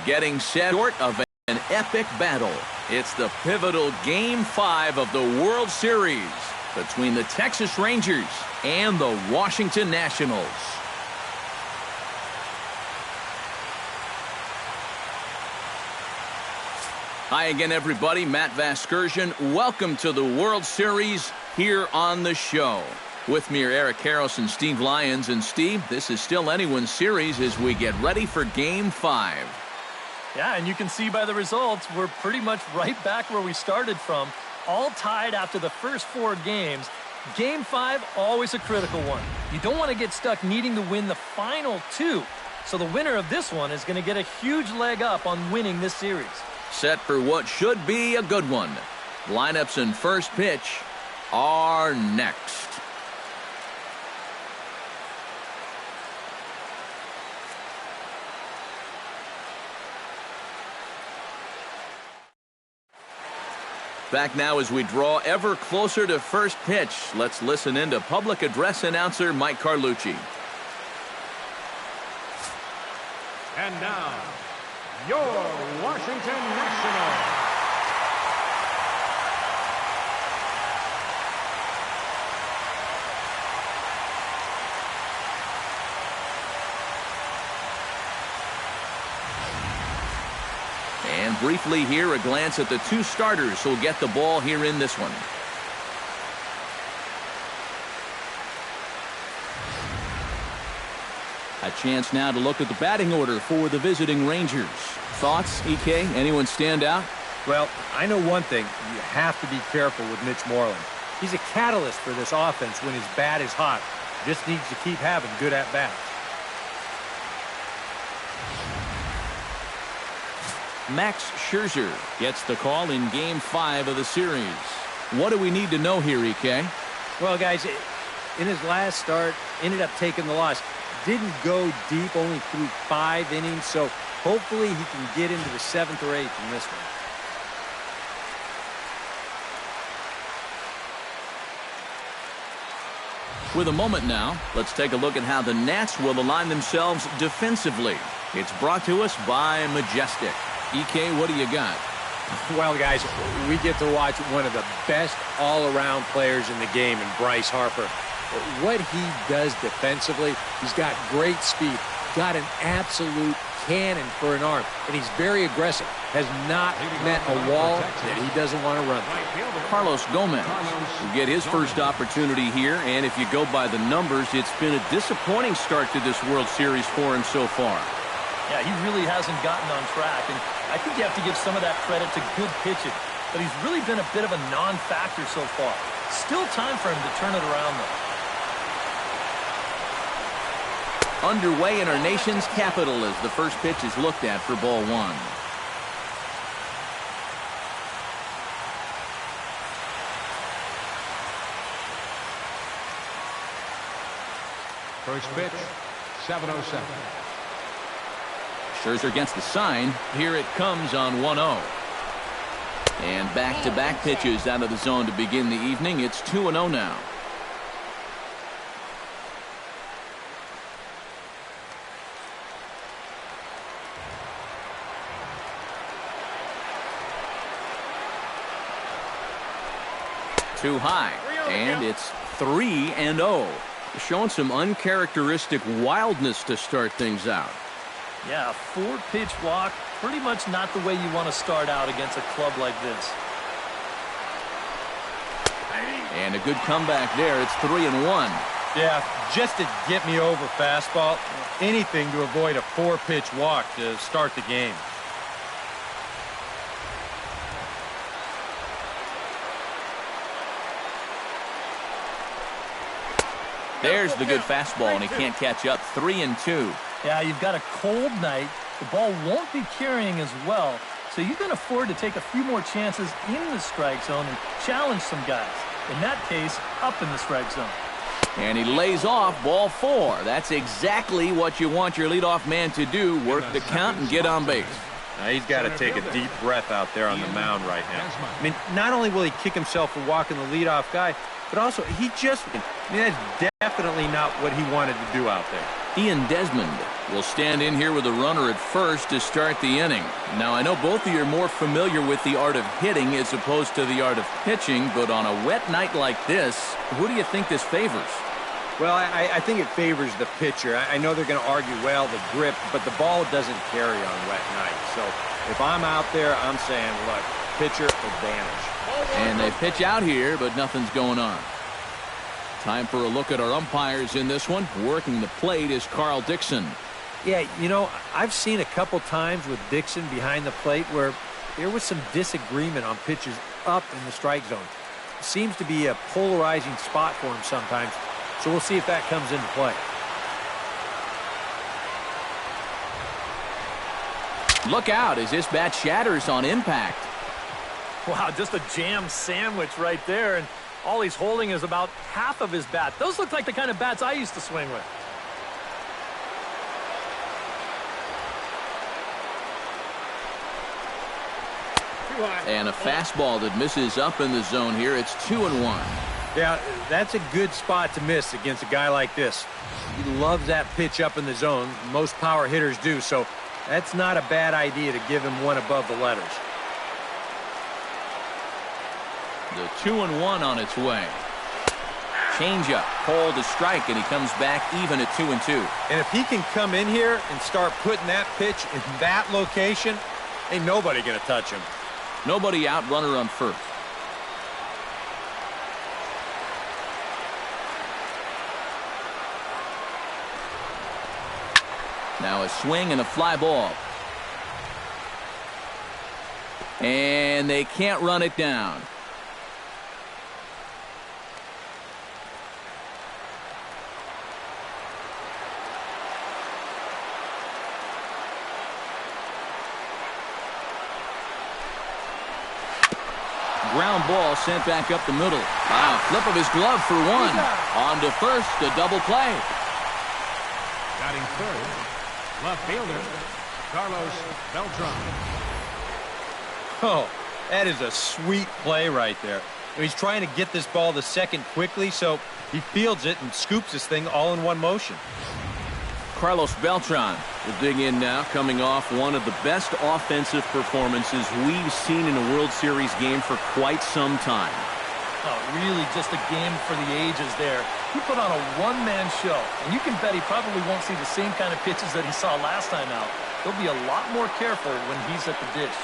getting set short of an epic battle. It's the pivotal Game 5 of the World Series between the Texas Rangers and the Washington Nationals. Hi again, everybody. Matt Vasgersian. Welcome to the World Series here on the show. With me are Eric Harris and Steve Lyons. And Steve, this is still anyone's series as we get ready for Game 5. Yeah, and you can see by the results, we're pretty much right back where we started from. All tied after the first 4 games. Game 5, always a critical one. You don't want to get stuck needing to win the final 2. So the winner of this one is going to get a huge leg up on winning this series. Set for what should be a good one. Lineups and first pitch are next. Back now as we draw ever closer to first pitch. Let's listen in to public address announcer Mike Carlucci. And now, your Washington Nationals. And briefly here, a glance at the 2 starters who'll get the ball here in this one. A chance now to look at the batting order for the visiting Rangers. Thoughts, EK? Anyone stand out? Well, I know one thing. You have to be careful with Mitch Moreland. He's a catalyst for this offense when his bat is hot. Just needs to keep having good at-bats. Max Scherzer gets the call in Game 5 of the series. What do we need to know here, EK? Well, guys, in his last start, ended up taking the loss. Didn't go deep, only threw 5 innings, so hopefully he can get into the 7th or 8th in this one. With a moment now, let's take a look at how the Nats will align themselves defensively. It's brought to us by Majestic. EK, what do you got? Well, guys, we get to watch one of the best all-around players in the game in Bryce Harper. What he does defensively, he's got great speed, got an absolute cannon for an arm, and he's very aggressive. Has not met a wall that he doesn't want to run through. Carlos Gomez will get his first opportunity here, and if you go by the numbers, it's been a disappointing start to this World Series for him so far. Yeah, he really hasn't gotten on track, and I think you have to give some of that credit to good pitching. But he's really been a bit of a non-factor so far. Still time for him to turn it around, though. Underway in our nation's capital as the first pitch is looked at for ball 1. First pitch, 7:07. Scherzer gets the sign. Here it comes on 1-0. And back-to-back pitches out of the zone to begin the evening. It's 2-0 now. Too high, and it's 3-0. Showing some uncharacteristic wildness to start things out. Yeah, a 4-pitch walk, pretty much not the way you want to start out against a club like this. And a good comeback there. It's 3-1. Yeah, just to get me over fastball, anything to avoid a 4-pitch walk to start the game. There's the good fastball, and he can't catch up. 3-2. Yeah, you've got a cold night. The ball won't be carrying as well, so you can afford to take a few more chances in the strike zone and challenge some guys. In that case, up in the strike zone. And he lays off ball 4. That's exactly what you want your leadoff man to do. Work the count and get on base. He's got to take a deep breath out there on the mound right now. I mean, not only will he kick himself for walking the leadoff guy, but also that's definitely not what he wanted to do out there. Ian Desmond will stand in here with a runner at first to start the inning. Now, I know both of you are more familiar with the art of hitting as opposed to the art of pitching, but on a wet night like this, who do you think this favors? Well, I think it favors the pitcher. I know they're going to argue, well, the grip, but the ball doesn't carry on wet nights. So if I'm out there, I'm saying, look, pitcher advantage. And they pitch out here, but nothing's going on. Time for a look at our umpires in this one. Working the plate is Carl Dixon. Yeah, you know, I've seen a couple times with Dixon behind the plate where there was some disagreement on pitches up in the strike zone. It seems to be a polarizing spot for him sometimes. So we'll see if that comes into play. Look out as this bat shatters on impact. Wow, just a jam sandwich right there, and all he's holding is about half of his bat. Those look like the kind of bats I used to swing with. And a fastball that misses up in the zone here. It's 2-1. Yeah, that's a good spot to miss against a guy like this. He loves that pitch up in the zone. Most power hitters do, so that's not a bad idea to give him one above the letters. The 2-1 on its way. Changeup, called a strike, and he comes back even at 2-2. And if he can come in here and start putting that pitch in that location, ain't nobody going to touch him. Nobody out, runner on first. Now a swing and a fly ball. And they can't run it down. Ground ball sent back up the middle. Wow, flip of his glove for one. On to first, a double play. Batting third, left fielder, Carlos Beltran. Oh, that is a sweet play right there. He's trying to get this ball to second quickly, so he fields it and scoops this thing all in one motion. Carlos Beltran will dig in now, coming off one of the best offensive performances we've seen in a World Series game for quite some time. Oh, really just a game for the ages there. He put on a one-man show, and you can bet he probably won't see the same kind of pitches that he saw last time out. He'll be a lot more careful when he's at the dish.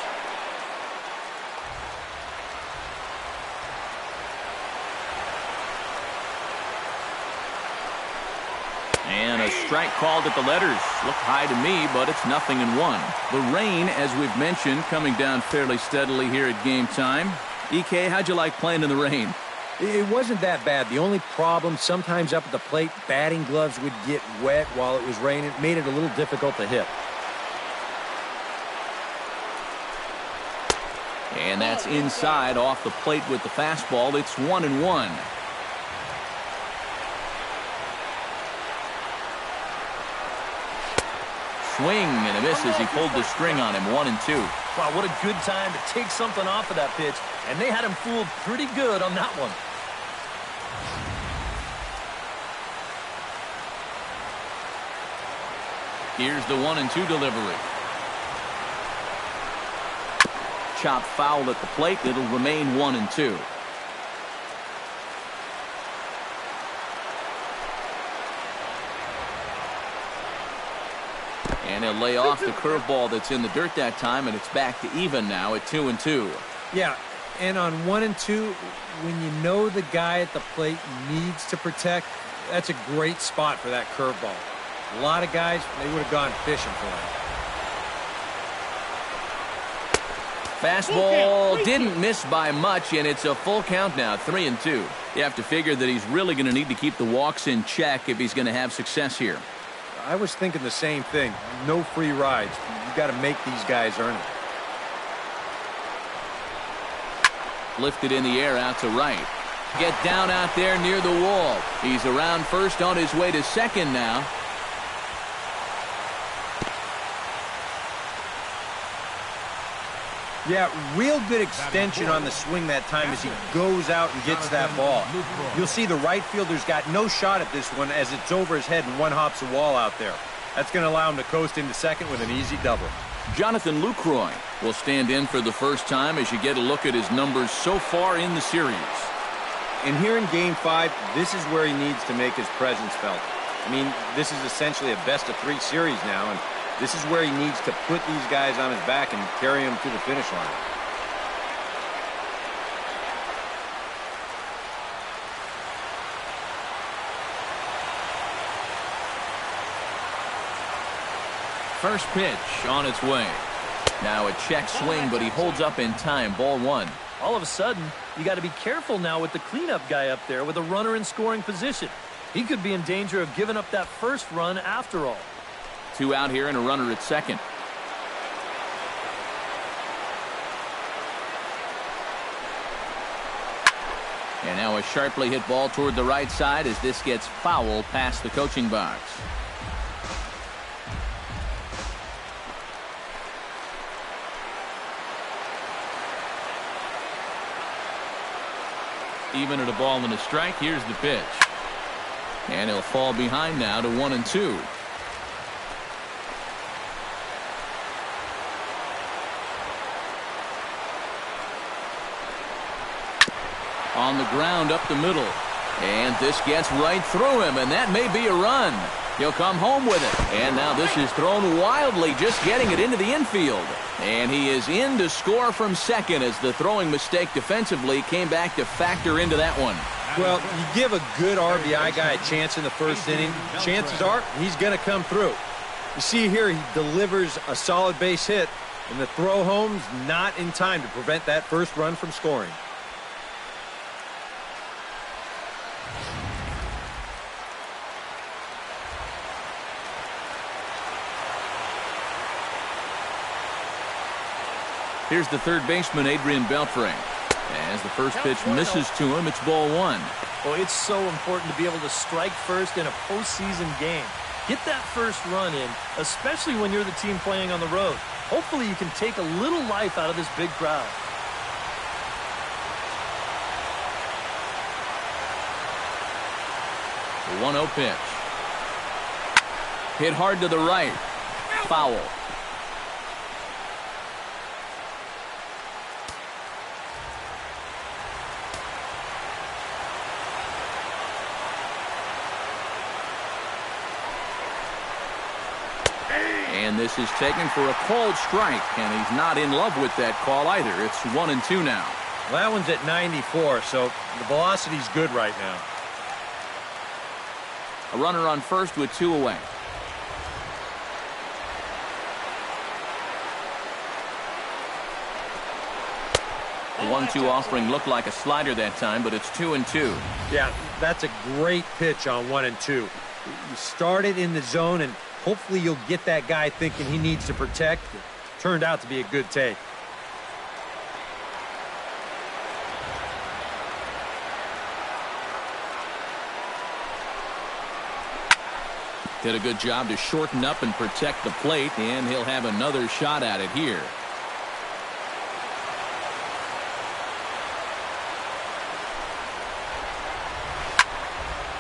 And a strike called at the letters. Looked high to me, but it's 0-1. The rain, as we've mentioned, coming down fairly steadily here at game time. EK, how'd you like playing in the rain? It wasn't that bad. The only problem, sometimes up at the plate, batting gloves would get wet while it was raining. It made it a little difficult to hit. And that's inside off the plate with the fastball. It's 1-1. Swing and a miss as he pulled the string on him. 1-2. Wow, what a good time to take something off of that pitch. And they had him fooled pretty good on that one. Here's the 1-2 delivery. Chop foul at the plate. It'll remain 1-2. And he'll lay off the curveball that's in the dirt that time, and it's back to even now at 2-2. Yeah, and on 1-2, when you know the guy at the plate needs to protect, that's a great spot for that curveball. A lot of guys, they would have gone fishing for that. Fastball didn't miss by much, and it's a full count now, 3-2. You have to figure that he's really going to need to keep the walks in check if he's going to have success here. I was thinking the same thing. No free rides. You've got to make these guys earn it. Lifted in the air out to right. Get down out there near the wall. He's around first on his way to second now. Yeah, real good extension on the swing that time as he goes out and gets that ball. You'll see the right fielder's got no shot at this one as it's over his head and one hops the wall out there. That's going to allow him to coast into second with an easy double. Jonathan Lucroy will stand in for the first time as you get a look at his numbers so far in the series. And here in Game 5, this is where he needs to make his presence felt. I mean, this is essentially a best-of-3 series now, and this is where he needs to put these guys on his back and carry them to the finish line. First pitch on its way. Now a check swing, but he holds up in time. Ball 1. All of a sudden, you got to be careful now with the cleanup guy up there with a runner in scoring position. He could be in danger of giving up that first run after all. 2 out here and a runner at second. And now a sharply hit ball toward the right side as this gets foul past the coaching box. Even at a ball and a strike, here's the pitch. And he'll fall behind now to 1-2. On the ground up the middle. And this gets right through him, and that may be a run. He'll come home with it. And now this is thrown wildly, just getting it into the infield. And he is in to score from second as the throwing mistake defensively came back to factor into that one. Well, you give a good RBI guy a chance in the first inning, chances are he's going to come through. You see here, he delivers a solid base hit, and the throw home's not in time to prevent that first run from scoring. Here's the third baseman, Adrian Beltre. As the first pitch misses to him, it's ball 1. Well, it's so important to be able to strike first in a postseason game. Get that first run in, especially when you're the team playing on the road. Hopefully you can take a little life out of this big crowd. The 1-0 pitch. Hit hard to the right. Foul. And this is taken for a called strike, and he's not in love with that call either. It's 1-2 now. Well, that one's at 94, so the velocity's good right now. A runner on first with 2 away. The 1-2 offering looked like a slider that time, but it's 2-2. Yeah, that's a great pitch on 1-2. You start it in the zone, and hopefully you'll get that guy thinking he needs to protect. It turned out to be a good take. Did a good job to shorten up and protect the plate, and he'll have another shot at it here.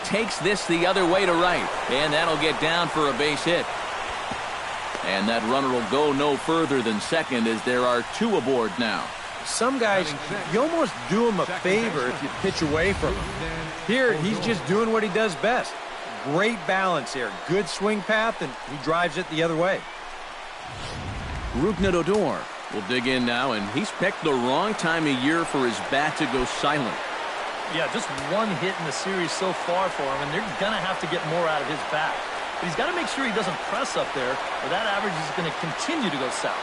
Takes this the other way to right, and that'll get down for a base hit. And that runner will go no further than second as there are 2 aboard now. Some guys, you almost do him a favor if you pitch away from him. Here, he's just doing what he does best. Great balance here. Good swing path, and he drives it the other way. Rougned Odor will dig in now, and he's picked the wrong time of year for his bat to go silent. Yeah, just 1 hit in the series so far for him, and they're going to have to get more out of his bat. But he's got to make sure he doesn't press up there, or that average is going to continue to go south.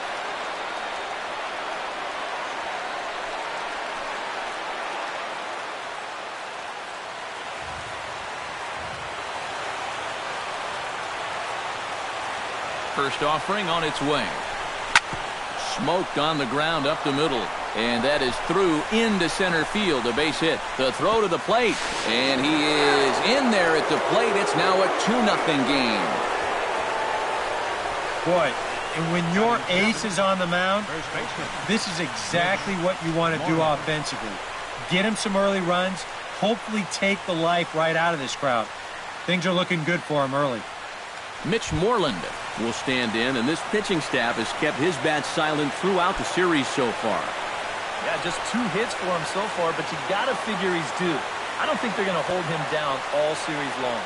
First offering on its way. Smoked on the ground up the middle. And that is through into center field, a base hit. The throw to the plate, and he is in there at the plate. It's now a 2-0 game. Boy, and when your ace is on the mound, this is exactly what you want to do offensively. Get him some early runs, hopefully take the life right out of this crowd. Things are looking good for him early. Mitch Moreland will stand in, and this pitching staff has kept his bat silent throughout the series so far. Yeah, just 2 hits for him so far, but you got to figure he's due. I don't think they're going to hold him down all series long.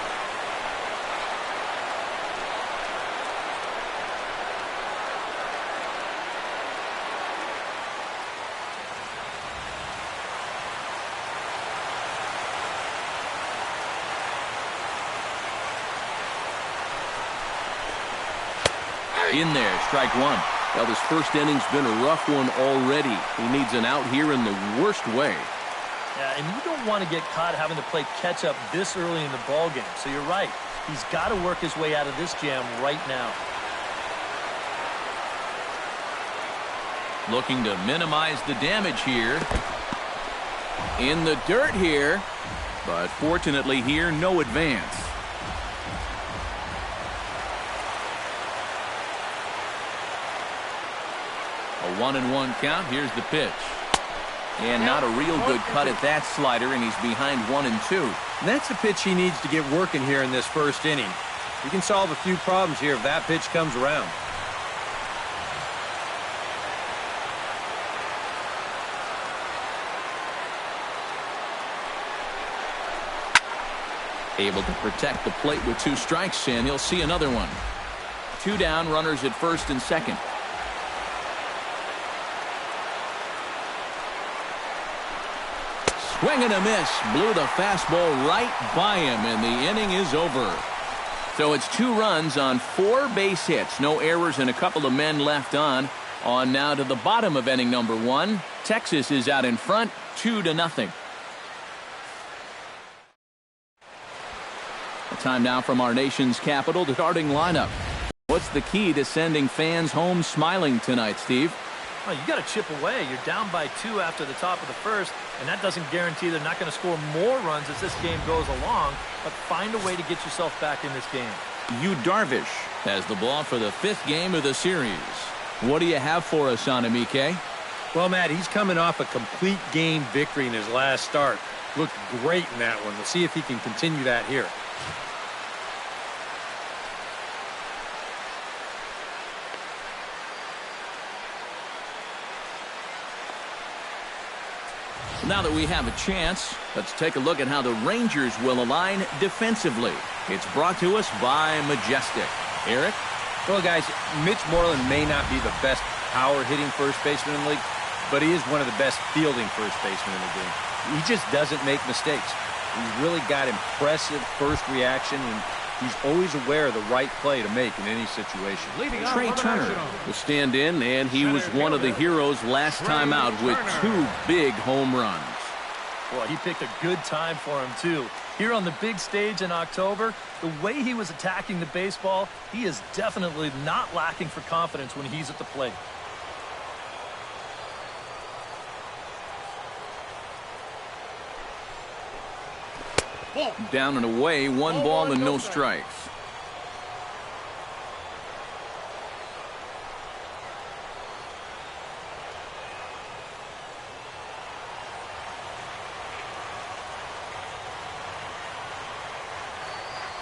In there, strike one. Well, this first inning's been a rough one already. He needs an out here in the worst way. Yeah, and you don't want to get caught having to play catch-up this early in the ballgame. So you're right. He's got to work his way out of this jam right now. Looking to minimize the damage here. In the dirt here. But fortunately here, no advance. A 1-1 count. Here's the pitch. And not a real good cut at that slider, and he's behind 1-2. And that's the pitch he needs to get working here in this first inning. He can solve a few problems here if that pitch comes around. Able to protect the plate with 2 strikes, and he'll see another one. 2 down, runners at first and second. Swing and a miss. Blew the fastball right by him, and the inning is over. So it's 2 runs on 4 base hits. No errors and a couple of men left on. On now to the bottom of inning number 1. Texas is out in front, 2-0. Time now from our nation's capital. The starting lineup. What's the key to sending fans home smiling tonight, Steve? Well, you got to chip away. You're down by 2 after the top of the first, and that doesn't guarantee they're not going to score more runs as this game goes along, but find a way to get yourself back in this game. Yu Darvish has the ball for the 5th game of the series. What do you have for us on him, EK? Well, Matt, he's coming off a complete game victory in his last start. Looked great in that one. We'll see if he can continue that here. Now that we have a chance, let's take a look at how the Rangers will align defensively. It's brought to us by Majestic. Eric? Well, guys, Mitch Moreland may not be the best power-hitting first baseman in the league, but he is one of the best fielding first basemen in the game. He just doesn't make mistakes. He's really got impressive first reaction, and he's always aware of the right play to make in any situation. Trey Turner will stand in, and he was one of the heroes last time out with 2 big home runs. Boy, he picked a good time for him, too. Here on the big stage in October, the way he was attacking the baseball, he is definitely not lacking for confidence when he's at the plate. Down and away, 1 ball and no strikes.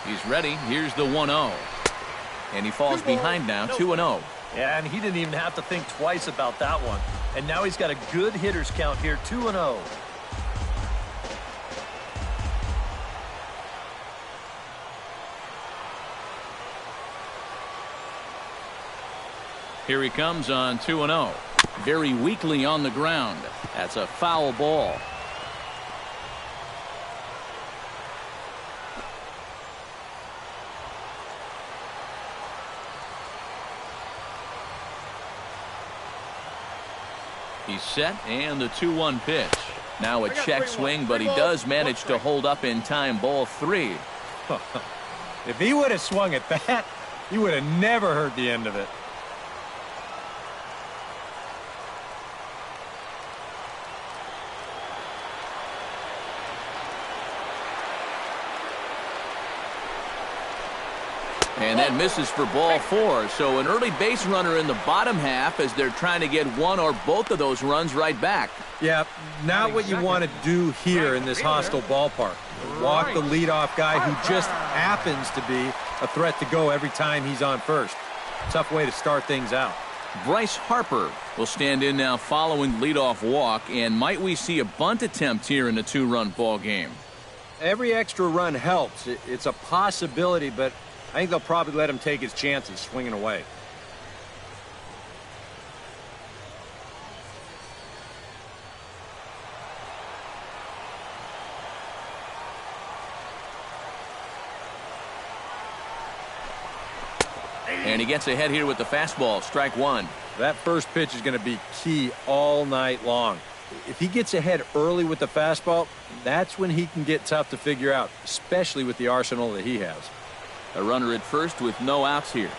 He's ready. Here's the 1-0. And he falls behind now, 2-0. Yeah, and he didn't even have to think twice about that one. And now he's got a good hitters count here, 2-0. Here he comes on 2-0. Very weakly on the ground. That's a foul ball. He's set, and the 2-1 pitch. Now a check swing, but he does manage to hold up in time. Ball 3. If he would have swung at that, he would have never heard the end of it. And that misses for ball 4. So an early base runner in the bottom half as they're trying to get one or both of those runs right back. Yeah, not what you want to do here in this hostile ballpark. Walk the leadoff guy who just happens to be a threat to go every time he's on first. Tough way to start things out. Bryce Harper will stand in now following the leadoff walk, and might we see a bunt attempt here in a 2-run ball game? Every extra run helps. It's a possibility, but I think they'll probably let him take his chances swinging away. And he gets ahead here with the fastball, strike one. That first pitch is going to be key all night long. If he gets ahead early with the fastball, that's when he can get tough to figure out, especially with the arsenal that he has. A runner at first with no outs here.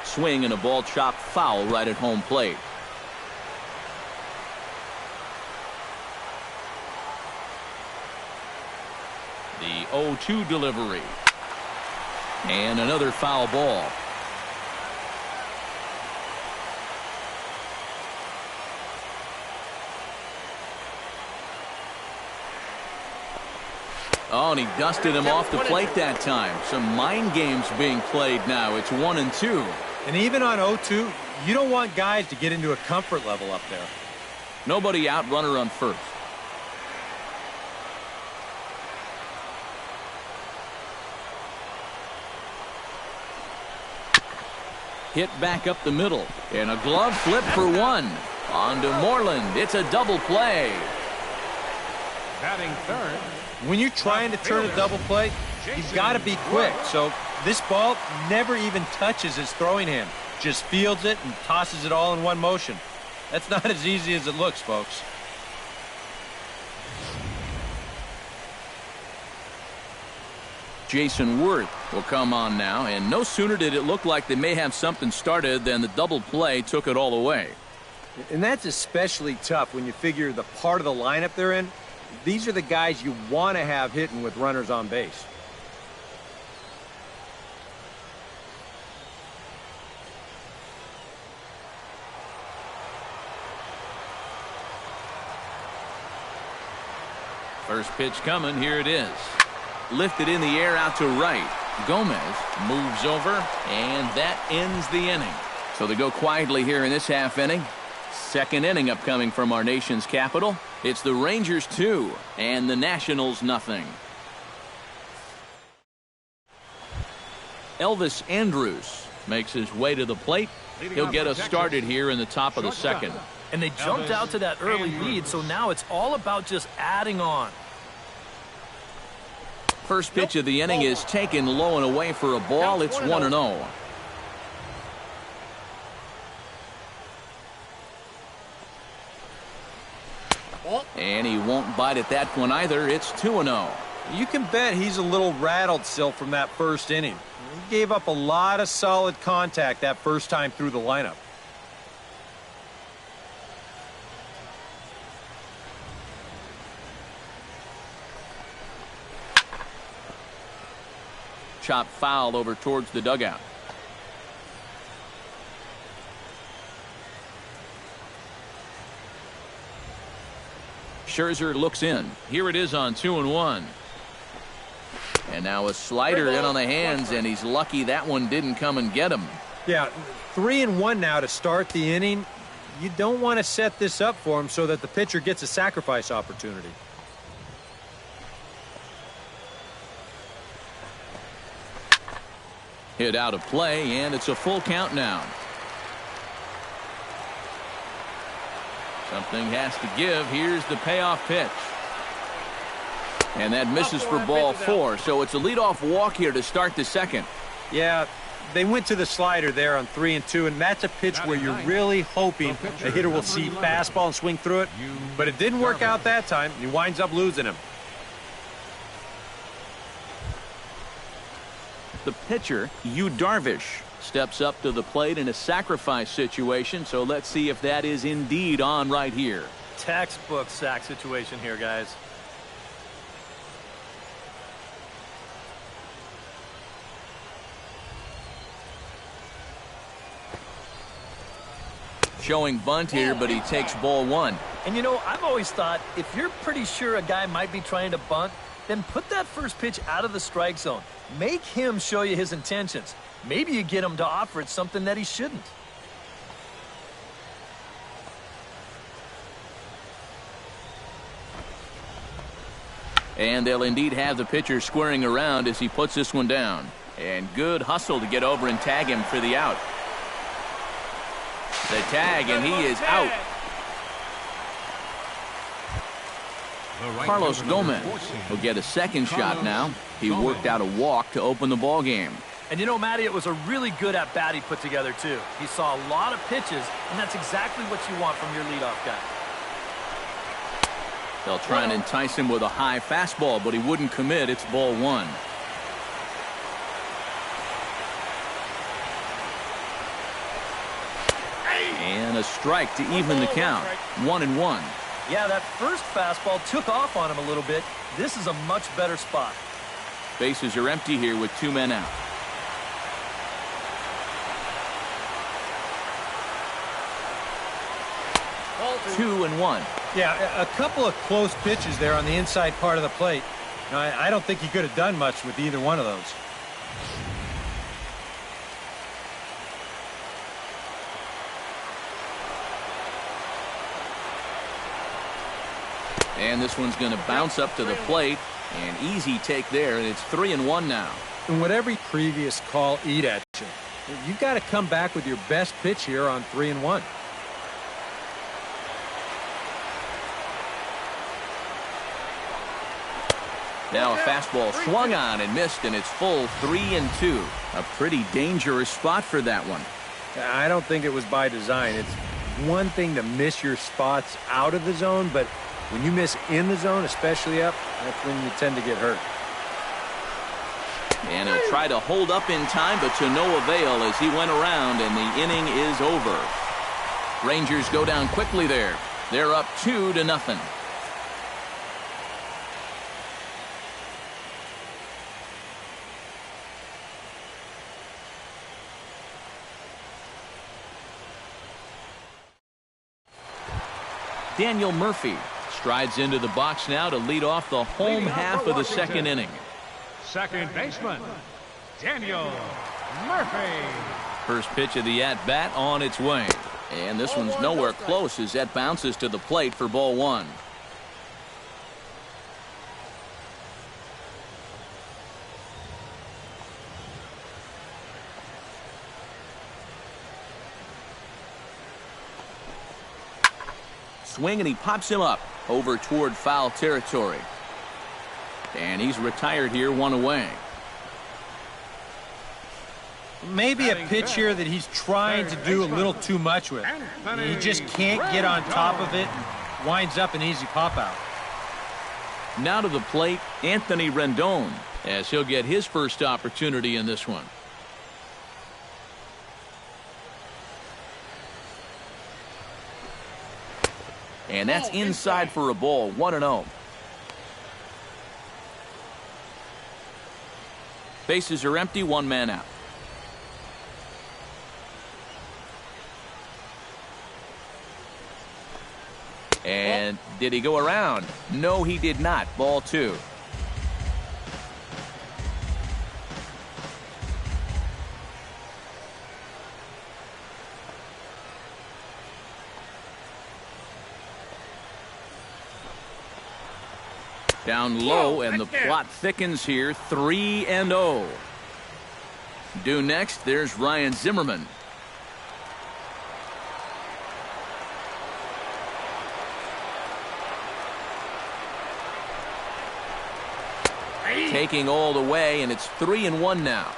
Swing and a ball chopped foul right at home plate. The 0-2 delivery. And another foul ball. Oh, and he dusted him off the plate that time. Some mind games being played now. It's 1-2. And even on 0-2, you don't want guys to get into a comfort level up there. Nobody out, runner on first. Hit back up the middle. And a glove flip for one. On to Moreland. It's a double play. Batting third. When you're trying to turn a double play, you've got to be quick. So this ball never even touches his throwing hand. Just fields it and tosses it all in one motion. That's not as easy as it looks, folks. Jason Worth will come on now, and no sooner did it look like they may have something started than the double play took it all away. And that's especially tough when you figure the part of the lineup they're in. These are the guys you want to have hitting with runners on base. First pitch coming. Here it is. Lifted in the air out to right. Gomez moves over, and that ends the inning. So they go quietly here in this half inning. Second inning upcoming from our nation's capital. It's the Rangers 2 and the Nationals nothing. Elvis Andrus makes his way to the plate. He'll get us started here in the top of the second. And they jumped out to that early lead, so now it's all about just adding on. First pitch of the inning is taken low and away for a ball. It's 1-0. And he won't bite at that one either. It's 2-0. You can bet he's a little rattled still from that first inning. He gave up a lot of solid contact that first time through the lineup. Chop foul over towards the dugout. Scherzer looks in. Here it is on 2-1. And now a slider in on the hands, and he's lucky that one didn't come and get him. Yeah, 3-1 now to start the inning. You don't want to set this up for him so that the pitcher gets a sacrifice opportunity. Hit out of play, and it's a full count now. Something has to give. Here's the payoff pitch. And that misses for ball 4, so it's a leadoff walk here to start the second. Yeah, they went to the slider there on 3-2, and that's a pitch where you're really hoping the hitter will see fastball and swing through it. But it didn't work out that time, and he winds up losing him. The pitcher, Yu Darvish, steps up to the plate in a sacrifice situation, so let's see if that is indeed on right here. Textbook sack situation here, guys. Showing bunt here, but he takes ball 1. And, you know, I've always thought if you're pretty sure a guy might be trying to bunt, then put that first pitch out of the strike zone. Make him show you his intentions. Maybe you get him to offer it something that he shouldn't. And they'll indeed have the pitcher squaring around as he puts this one down. And good hustle to get over and tag him for the out. The tag, and he is out. Carlos Gomez will get a second shot now. He worked out a walk to open the ball game. And you know, Matty, it was a really good at-bat he put together, too. He saw a lot of pitches, and that's exactly what you want from your leadoff guy. They'll try and entice him with a high fastball, but he wouldn't commit. It's ball one. And a strike to even the count. 1-1. Yeah, that first fastball took off on him a little bit. This is a much better spot. Bases are empty here with 2 men out. Ball 2-1. Yeah, a couple of close pitches there on the inside part of the plate. Now, I don't think he could have done much with either one of those. And this one's going to bounce up to the plate. An easy take there, and it's 3-1 now. And what every previous call eat at you, you've got to come back with your best pitch here on 3-1. Now a fastball swung on and missed, and it's full 3-2. A pretty dangerous spot for that one. I don't think it was by design. It's one thing to miss your spots out of the zone, but when you miss in the zone, especially up, that's when you tend to get hurt. And he'll try to hold up in time, but to no avail as he went around, and the inning is over. Rangers go down quickly there. They're up 2-0. Daniel Murphy strides into the box now to lead off the home half of the second inning. Second baseman, Daniel Murphy. First pitch of the at-bat on its way. And this one's nowhere close as that bounces to the plate for ball one. Swing, and he pops him up over toward foul territory. And he's retired here, 1 away. Maybe a pitch here that he's trying to do a little too much with. He just can't get on top of it and winds up an easy pop-out. Now to the plate, Anthony Rendon, as he'll get his first opportunity in this one. And that's inside for a ball, 1-0. Bases are empty, 1 man out. And did he go around? No, he did not. Ball 2. Down low, and the plot thickens here, 3-0. Due next, there's Ryan Zimmerman. Taking all the way, and it's 3-1 now.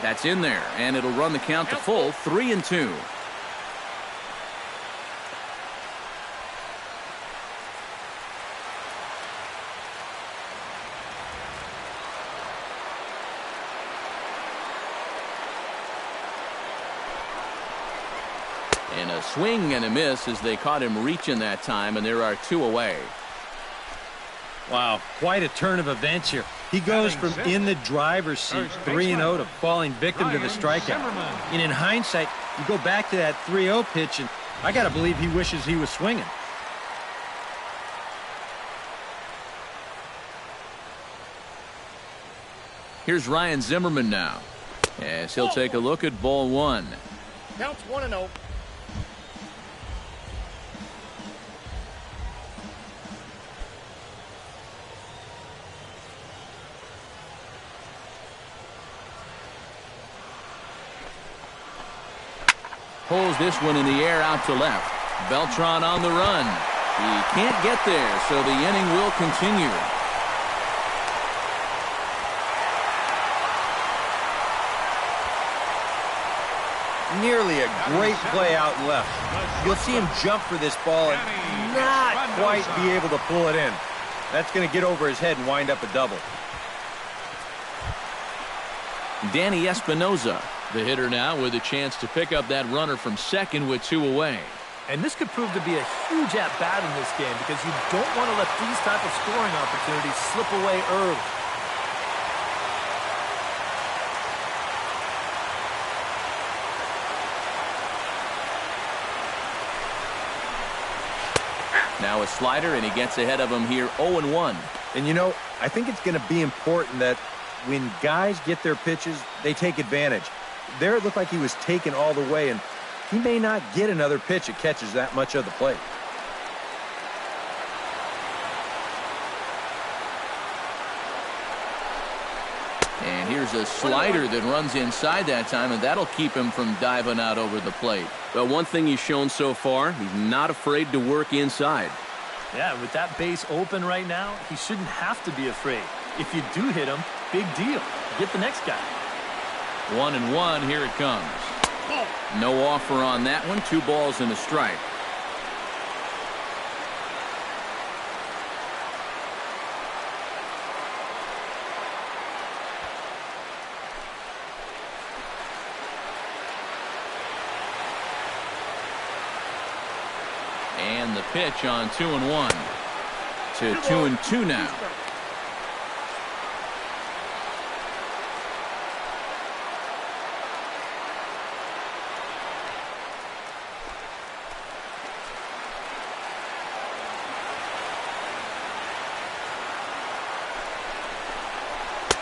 That's in there, and it'll run the count to full, 3-2. And a swing and a miss as they caught him reaching that time, and there are 2 away. Wow, quite a turn of events here. He goes from in the driver's seat 3-0 to falling victim to the strikeout. And in hindsight, you go back to that 3-0 pitch, and I got to believe he wishes he was swinging. Here's Ryan Zimmerman now, as he'll take a look at ball one. Counts 1-0. Pulls this one in the air out to left. Beltran on the run. He can't get there, so the inning will continue. Nearly a great play out left. You'll see him jump for this ball and not quite be able to pull it in. That's going to get over his head and wind up a double. Danny Espinoza, the hitter now, with a chance to pick up that runner from second with 2 away. And this could prove to be a huge at-bat in this game because you don't want to let these type of scoring opportunities slip away early. Now a slider, and he gets ahead of him here 0-1. And you know, I think it's going to be important that when guys get their pitches, they take advantage. There it looked like he was taken all the way, and he may not get another pitch that catches that much of the plate. And here's a slider that runs inside that time, and that'll keep him from diving out over the plate. But one thing he's shown so far, he's not afraid to work inside. Yeah, with that base open right now, he shouldn't have to be afraid. If you do hit him, big deal. Get the next guy. 1-1, here it comes. No offer on that one. 2 balls and a strike. And the pitch on 2-1 to 2-2 now.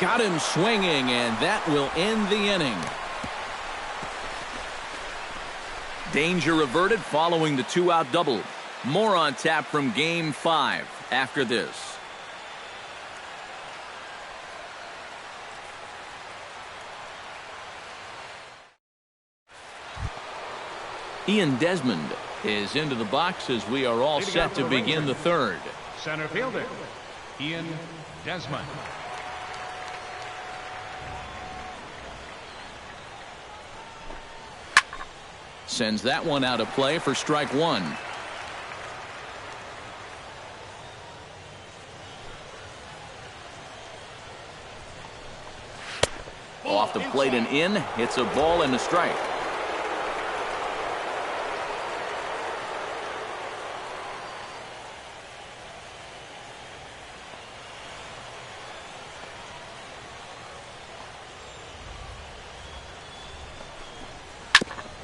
Got him swinging, and that will end the inning. Danger averted following the 2-out double. More on tap from Game 5 after this. Ian Desmond is into the box as we are all set to begin the third. Center fielder, Ian Desmond. Sends that one out of play for strike 1. Off the plate and in. It's a ball and a strike.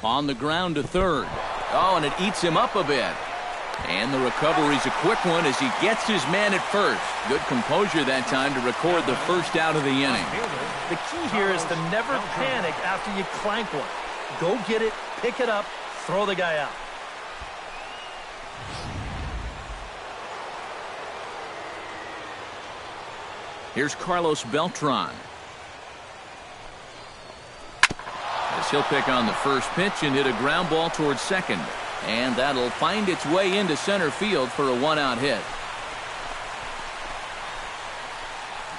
On the ground to third. Oh, and it eats him up a bit. And the recovery's a quick one as he gets his man at first. Good composure that time to record the first out of the inning. The key here is to never panic after you clank one. Go get it, pick it up, throw the guy out. Here's Carlos Beltran. As he'll pick on the first pitch and hit a ground ball towards second. And that'll find its way into center field for a 1-out hit.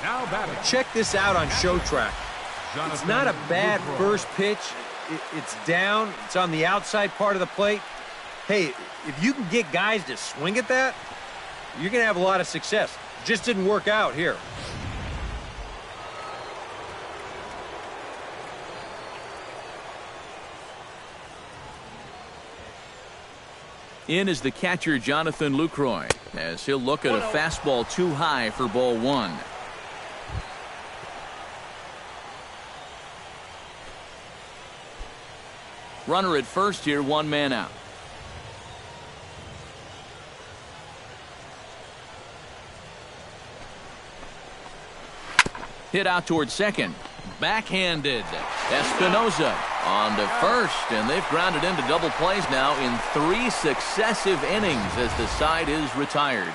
Now batting. Check this out on Show Track. It's not a bad first pitch. It's down. It's on the outside part of the plate. Hey, if you can get guys to swing at that, you're going to have a lot of success. Just didn't work out here. In is the catcher, Jonathan Lucroy, as he'll look at a fastball too high for ball 1. Runner at first here, one man out. Hit out towards second. Backhanded. Espinosa on to first, and they've grounded into double plays now in 3 successive innings as the side is retired.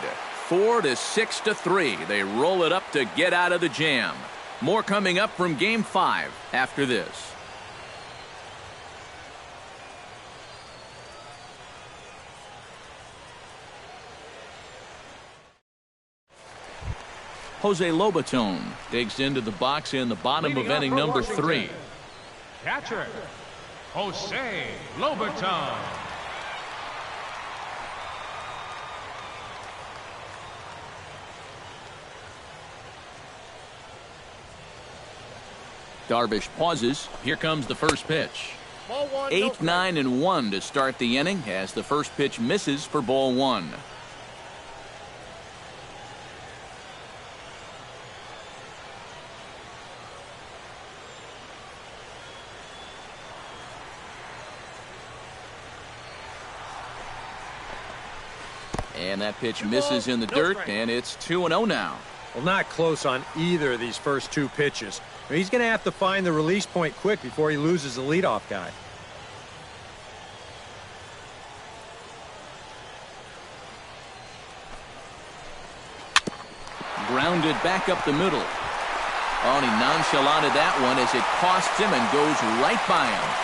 4-6-3. They roll it up to get out of the jam. More coming up from Game 5 after this. Jose Lobaton digs into the box in the bottom of inning number 3. Catcher, Jose Lobaton. Darvish pauses. Here comes the first pitch. 8-9-1 to start the inning as the first pitch misses for ball 1. And that pitch misses in the dirt, and it's 2-0 now. Well, not close on either of these first 2 pitches. He's going to have to find the release point quick before he loses the leadoff guy. Grounded back up the middle. Oh, and he nonchalanted that one as it costs him and goes right by him.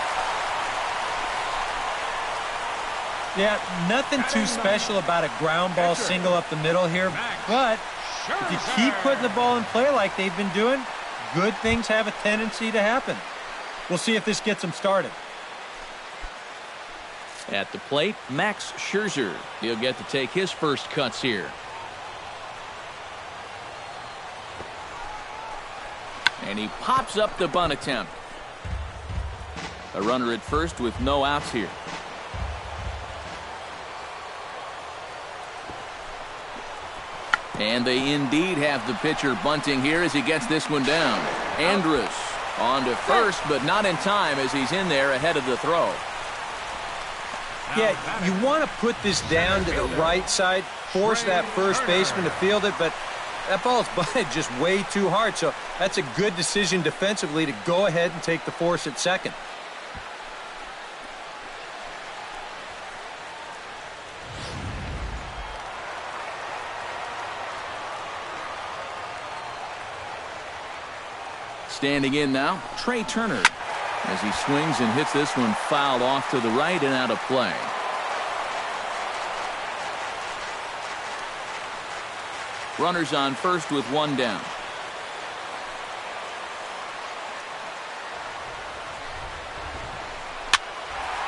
Yeah, nothing too special about a ground ball single up the middle here, but if you keep putting the ball in play like they've been doing, good things have a tendency to happen. We'll see if this gets them started. At the plate, Max Scherzer. He'll get to take his first cuts here. And he pops up the bunt attempt. A runner at first with no outs here. And they indeed have the pitcher bunting here as he gets this one down. Andrus on to first, but not in time as he's in there ahead of the throw. Yeah, you want to put this down to the right side, force that first baseman to field it, but that ball's bunted just way too hard, so that's a good decision defensively to go ahead and take the force at second. Standing in now, Trey Turner, as he swings and hits this one foul off to the right and out of play. Runners on first with one down.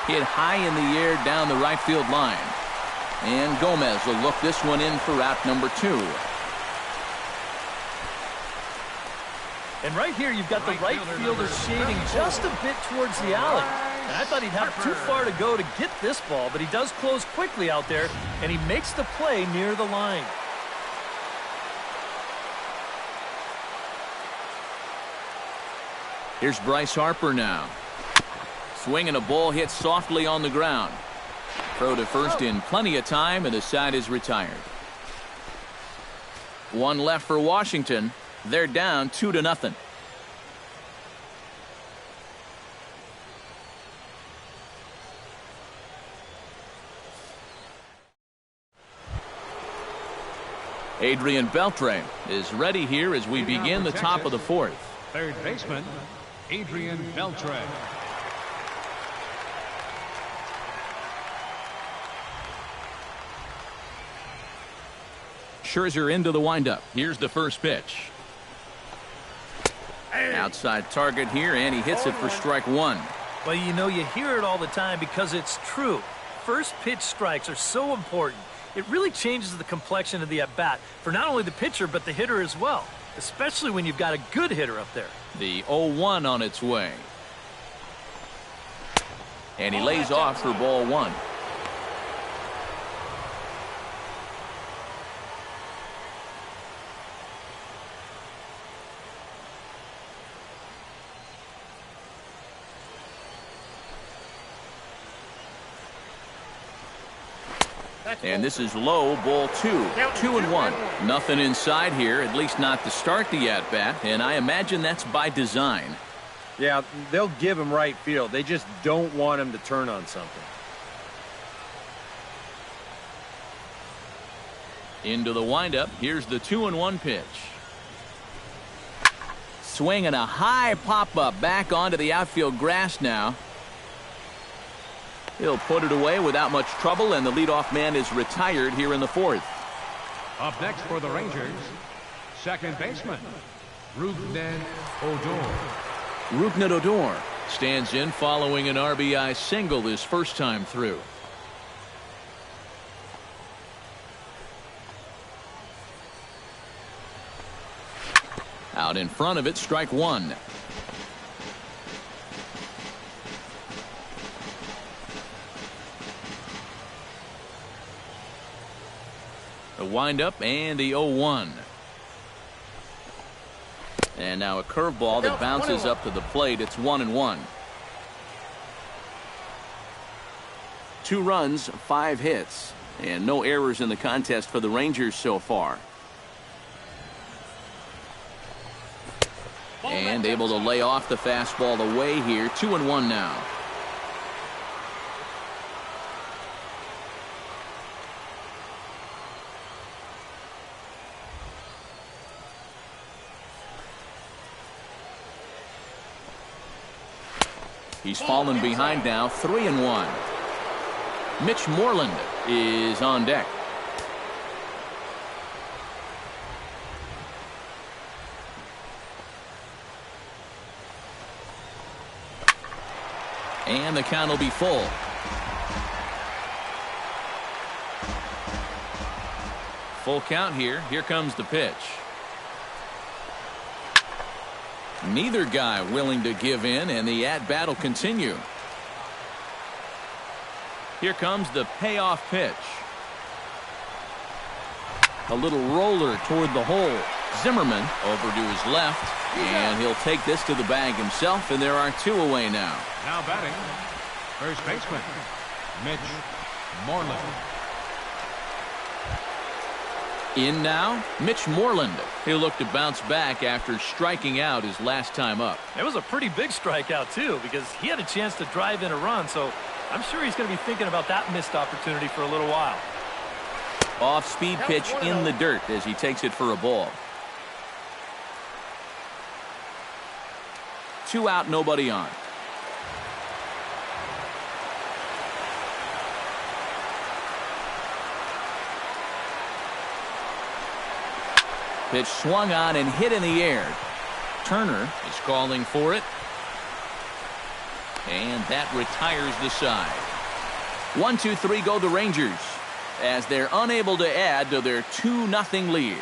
Hit high in the air down the right field line. And Gomez will look this one in for out number 2. And right here, you've got the right fielder shading just a bit towards the alley. And I thought he'd have too far to go to get this ball, but he does close quickly out there, and he makes the play near the line. Here's Bryce Harper now. Swinging a ball hit softly on the ground. Throw to first in plenty of time, and the side is retired. One left for Washington. They're down 2-0. Adrian Beltre is ready here as we begin the top of the 4th. Third baseman, Adrian Beltre. Scherzer into the windup. Here's the first pitch. Outside target here, and he hits it for strike 1. Well, you know, you hear it all the time because it's true. First pitch strikes are so important. It really changes the complexion of the at-bat for not only the pitcher but the hitter as well, especially when you've got a good hitter up there. The 0-1 on its way. And he lays off for ball 1. And this is low, ball 2. 2-1. Nothing inside here, at least not to start the at-bat, and I imagine that's by design. Yeah, they'll give him right field. They just don't want him to turn on something. Into the windup. Here's the 2-1 pitch. Swinging a high pop-up back onto the outfield grass now. He'll put it away without much trouble, and the leadoff man is retired here in the 4th. Up next for the Rangers, second baseman, Rougned Odor. Rougned Odor stands in following an RBI single his first time through. Out in front of it, strike 1. The windup and the 0-1. And now a curveball that bounces up to the plate. It's 1-1. 2 runs, 5 hits, and no errors in the contest for the Rangers so far. And able to lay off the fastball away here. 2-1 now. He's fallen behind now. 3-1. Mitch Moreland is on deck. And the count will be full. Full count here. Here comes the pitch. Neither guy willing to give in, and the at-bat will continue. Here comes the payoff pitch. A little roller toward the hole. Zimmerman over to his left, and he'll take this to the bag himself, and there are 2 away now. Now batting, first baseman, Mitch Moreland. In now, Mitch Moreland. He'll look to bounce back after striking out his last time up. It was a pretty big strikeout, too, because he had a chance to drive in a run, so I'm sure he's going to be thinking about that missed opportunity for a little while. Off-speed pitch in the dirt as he takes it for a ball. 2 out, nobody on. Pitch swung on and hit in the air. Turner is calling for it. And that retires the side. 1-2-3 go the Rangers as they're unable to add to their 2-0 lead.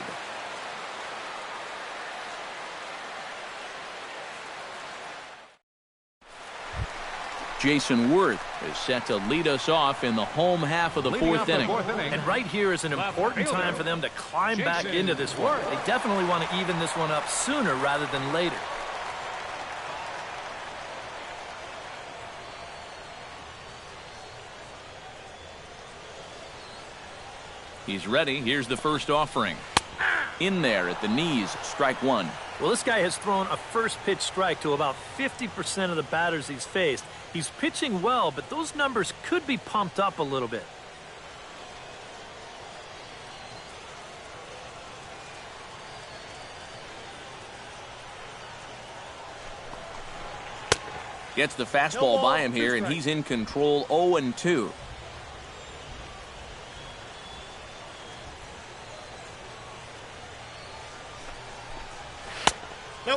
Jason Worth is set to lead us off in the home half of the 4th inning. And right here is an important time for them to climb back into this one. They definitely want to even this one up sooner rather than later. He's ready. Here's the first offering. In there at the knees, strike 1. Well, this guy has thrown a first pitch strike to about 50% of the batters he's faced. He's pitching well, but those numbers could be pumped up a little bit. Gets the fastball by him here, and he's in control. 0-2.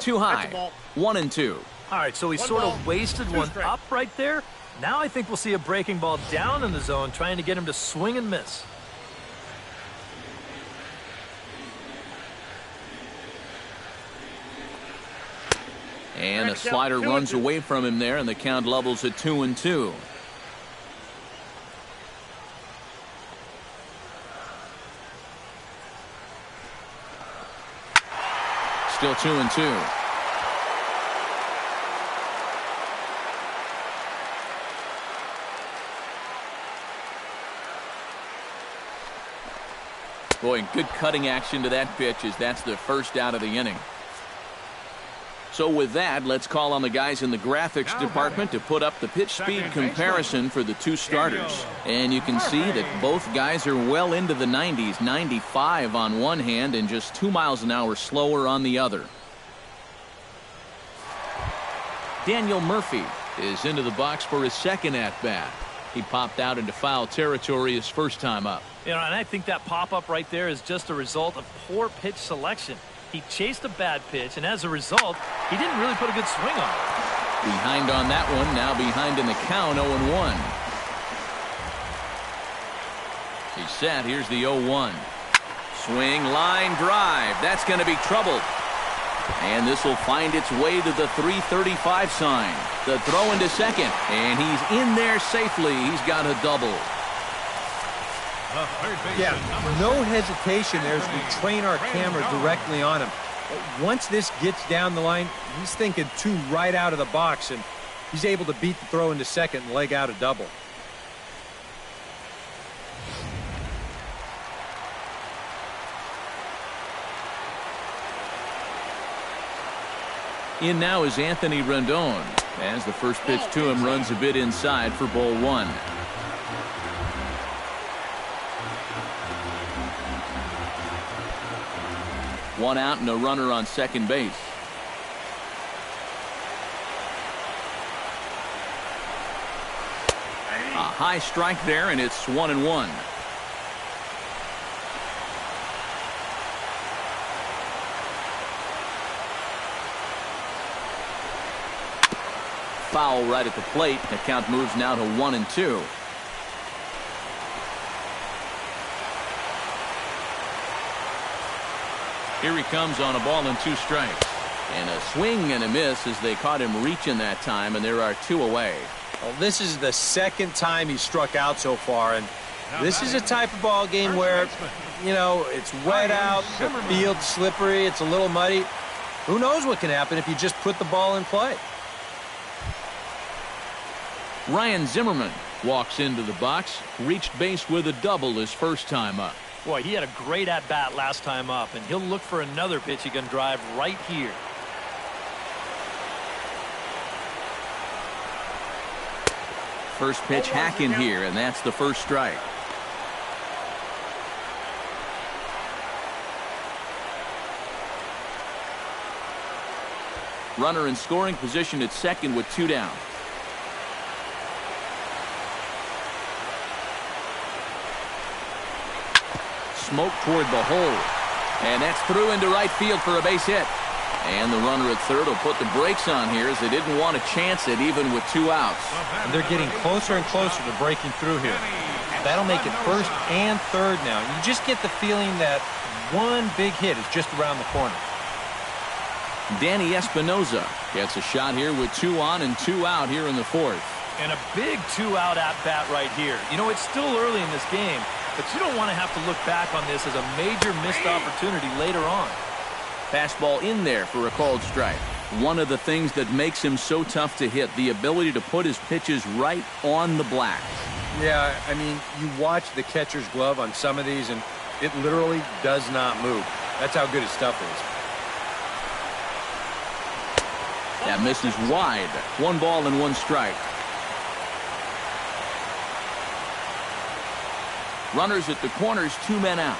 Too high. 1-2. All right, so he sort of wasted one up right there. Now I think we'll see a breaking ball down in the zone, trying to get him to swing and miss. And a slider runs away from him there, and the count levels at 2-2. Still 2-2. Boy, good cutting action to that pitch as that's the first out of the inning. So with that, let's call on the guys in the graphics department to put up the pitch speed comparison for the two starters. And you can see that both guys are well into the 90s, 95 on one hand and just 2 miles an hour slower on the other. Daniel Murphy is into the box for his second at-bat. He popped out into foul territory his first time up. And I think that pop-up right there is just a result of poor pitch selection. He chased a bad pitch, and as a result, he didn't really put a good swing on it. Behind on that one, now behind in the count, 0-1. He's set. Here's the 0-1. Swing, line, drive. That's going to be trouble. And this will find its way to the 335 sign. The throw into second, and he's in there safely. He's got a double. Yeah, no hesitation there as we train our camera directly on him. Once this gets down the line, he's thinking two right out of the box, and he's able to beat the throw into second and leg out a double. In now is Anthony Rendon as the first pitch to him runs a bit inside for ball one. One out and a runner on second base. A high strike there, and it's 1-1. Foul right at the plate. The count moves now to 1-2. Here he comes on a ball and 2 strikes. And a swing and a miss as they caught him reaching that time, and there are 2 away. Well, this is the second time he struck out so far, and this is a type of ball game where, you know, it's wet out, the field's slippery, it's a little muddy. Who knows what can happen if you just put the ball in play? Ryan Zimmerman walks into the box, reached base with a double his first time up. Boy, he had a great at-bat last time up, and he'll look for another pitch he can drive right here. First pitch hacking here, and that's the first strike. Runner in scoring position at second with 2 down. Smoke toward the hole, and that's through into right field for a base hit. And the runner at third will put the brakes on here as they didn't want to chance it even with 2 outs. And they're getting closer and closer to breaking through here. That'll make it first and third now. You just get the feeling that one big hit is just around the corner. Danny Espinoza gets a shot here with 2 on and 2 out here in the fourth. And a big 2-out at-bat right here. You know, it's still early in this game, but you don't want to have to look back on this as a major missed opportunity later on. Fastball in there for a called strike. One of the things that makes him so tough to hit, the ability to put his pitches right on the black. Yeah, I mean, you watch the catcher's glove on some of these, and it literally does not move. That's how good his stuff is. That misses wide. 1 ball and 1 strike. Runners at the corners, 2 men out.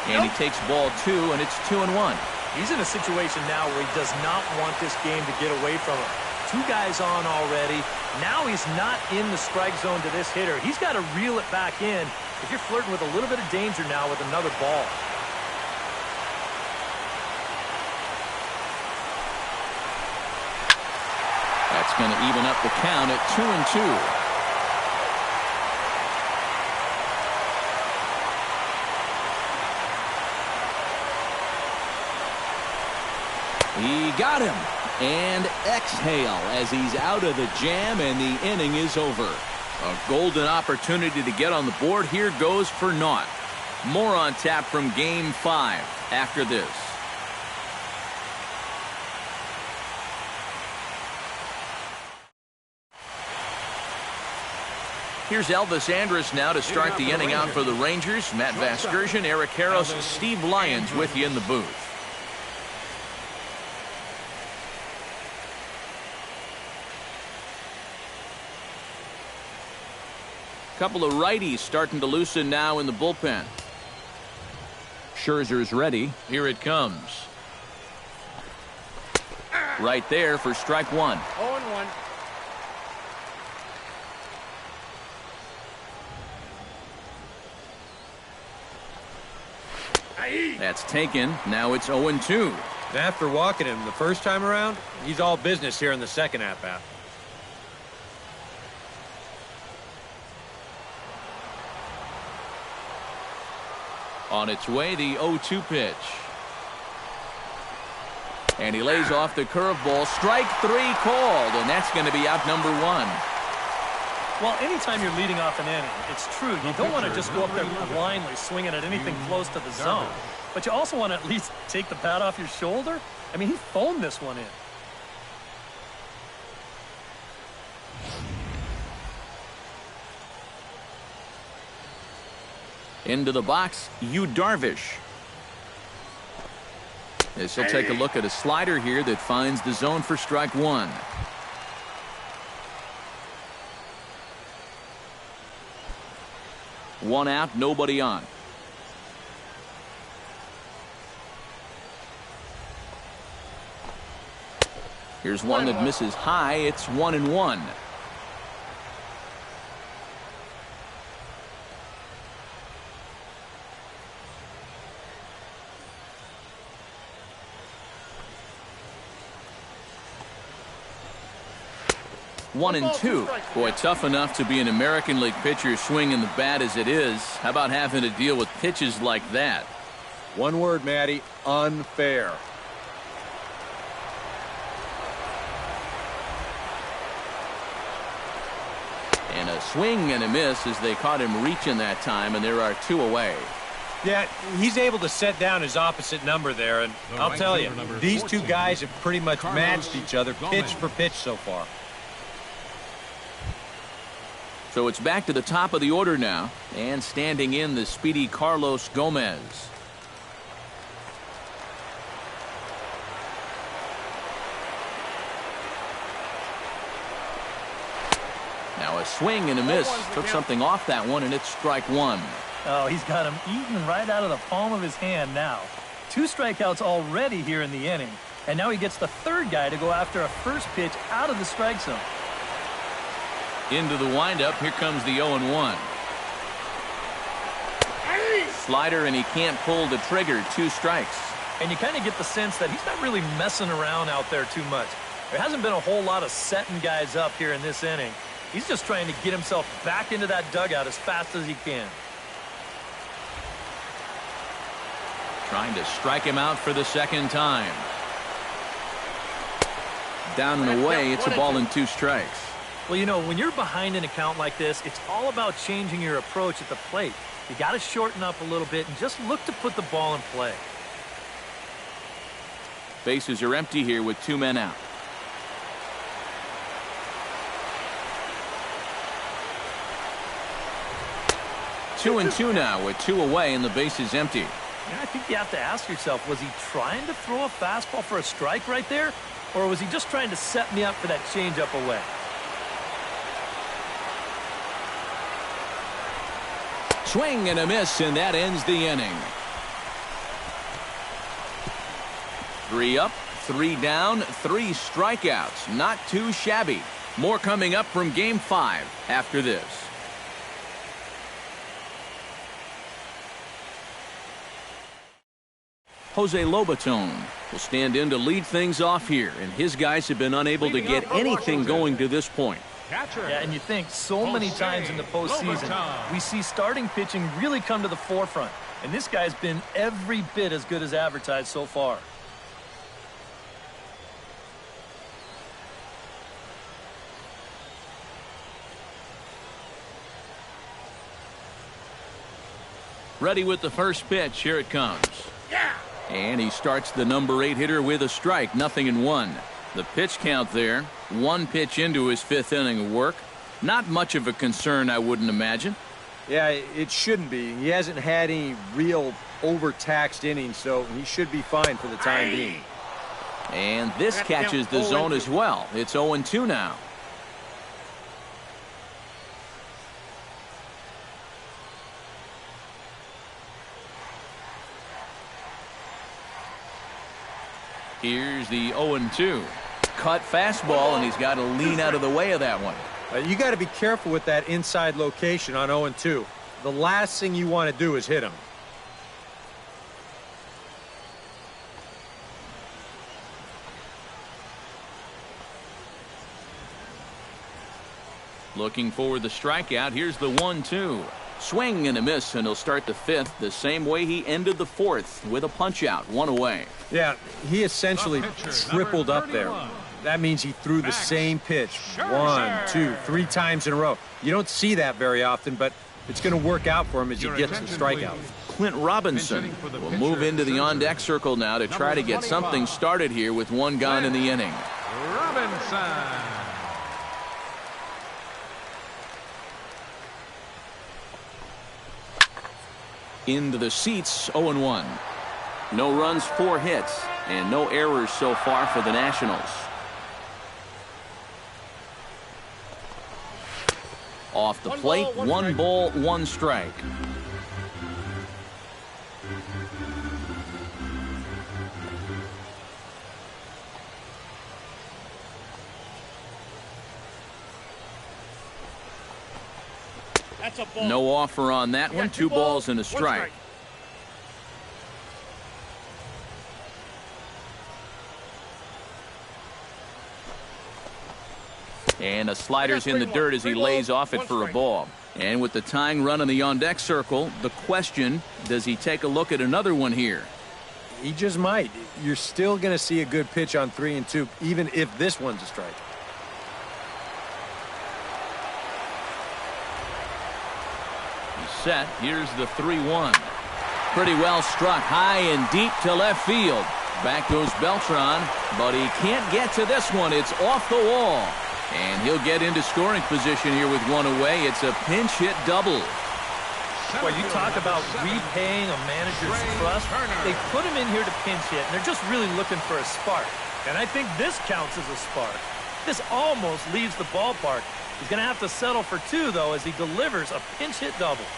And he takes ball 2, and it's 2-1. He's in a situation now where he does not want this game to get away from him. 2 guys on already. Now he's not in the strike zone to this hitter. He's got to reel it back in if you're flirting with a little bit of danger now with another ball. That's going to even up the count at 2-2. He got him. And exhale as he's out of the jam, and the inning is over. A golden opportunity to get on the board here goes for naught. More on tap from Game 5 after this. Here's Elvis Andrus now to start the inning out for the Rangers. Matt Vasgersian, Eric Karros, Steve Lyons with you in the booth. Couple of righties starting to loosen now in the bullpen. Scherzer's ready. Here it comes. Right there for strike one. 0-1. That's taken. Now it's 0-2. After walking him the first time around, he's all business here in the second at-bat. On its way, the 0-2 pitch. And he lays off the curveball. Strike three called, and that's going to be out number one. Well, anytime you're leading off an inning, it's true. You don't want to just go up there blindly swinging at anything close to the zone. But you also want to at least take the bat off your shoulder. I mean, he phoned this one in. Into the box, Yu Darvish. As he'll take a look at a slider here that finds the zone for strike one. One out, nobody on. Here's one that misses high. It's 1-1. One and two. Boy, tough enough to be an American League pitcher swinging the bat as it is. How about having to deal with pitches like that? One word, Matty, unfair. And a swing and a miss as they caught him reaching that time, and there are two away. Yeah, he's able to set down his opposite number there, and I'll tell you, these two guys have pretty much matched each other pitch for pitch so far. So it's back to the top of the order now, and standing in the speedy Carlos Gomez. Now a swing and a miss. Took something off that one, and it's strike one. Oh, he's got him eaten right out of the palm of his hand now. 2 strikeouts already here in the inning, and now he gets the third guy to go after a first pitch out of the strike zone. Into the windup. Here comes the 0-1. Slider, and he can't pull the trigger. 2 strikes. And you kind of get the sense that he's not really messing around out there too much. There hasn't been a whole lot of setting guys up here in this inning. He's just trying to get himself back into that dugout as fast as he can. Trying to strike him out for the second time. Down and away. It's a ball and 2 strikes. Well, you know, when you're behind an account like this, it's all about changing your approach at the plate. You got to shorten up a little bit and just look to put the ball in play. Bases are empty here with 2 men out. Two and two now with 2 away and the base is empty. Yeah, I think you have to ask yourself, was he trying to throw a fastball for a strike right there? Or was he just trying to set me up for that changeup away? Swing and a miss, and that ends the inning. 3 up, 3 down, 3 strikeouts. Not too shabby. More coming up from Game 5 after this. Jose Lobaton will stand in to lead things off here, and his guys have been unable to get anything going to this point. Yeah, and you think so many times in the postseason, we see starting pitching really come to the forefront. And this guy's been every bit as good as advertised so far. Ready with the first pitch. Here it comes. And he starts the number 8 hitter with a strike. 0-1. The pitch count there. 1 pitch into his 5th inning of work. Not much of a concern, I wouldn't imagine. Yeah, it shouldn't be. He hasn't had any real overtaxed innings, so he should be fine for the time being. And this catches the zone as well. It's 0-2 now. Here's the 0-2. Cut fastball, and he's got to lean out of the way of that one. You got to be careful with that inside location on 0-2. The last thing you want to do is hit him. Looking for the strikeout. Here's the 1-2. Swing and a miss, and he'll start the fifth the same way he ended the fourth, with a punch-out, 1 away. Yeah, he essentially tripled up there. That means he threw the same pitch 1, 2, 3 times in a row. You don't see that very often, but it's going to work out for him as he gets the strikeout. Clint Robinson will move into the on-deck circle now to try to get something started here with 1 gone in the inning. Robinson. Into the seats, 0-1. No runs, 4 hits, and no errors so far for the Nationals. Off the plate, 1 ball, 1 strike. No offer on that one. 2 balls and a strike. And a slider's in the dirt as he lays off it for a ball. And with the tying run on the on-deck circle, the question, does he take a look at another one here? He just might. You're still going to see a good pitch on 3-2, even if this one's a strike. Set. Here's the 3-1. Pretty well struck high and deep to left field. Back goes Beltran, but he can't get to this one. It's off the wall. And he'll get into scoring position here with 1 away. It's a pinch hit double. Well, you talk about repaying a manager's trust. They put him in here to pinch hit, and they're just really looking for a spark. And I think this counts as a spark. This almost leaves the ballpark. He's going to have to settle for 2, though, as he delivers a pinch hit double.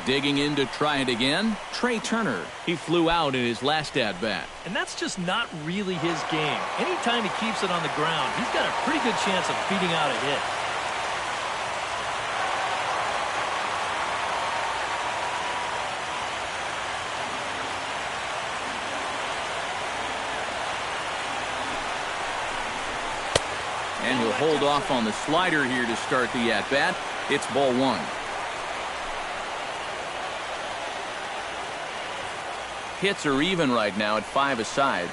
Digging in to try it again, Trey Turner. He flew out in his last at-bat. And that's just not really his game. Anytime he keeps it on the ground, he's got a pretty good chance of beating out a hit. And he'll hold off on the slider here to start the at-bat. It's ball 1. Hits are even right now at 5 aside.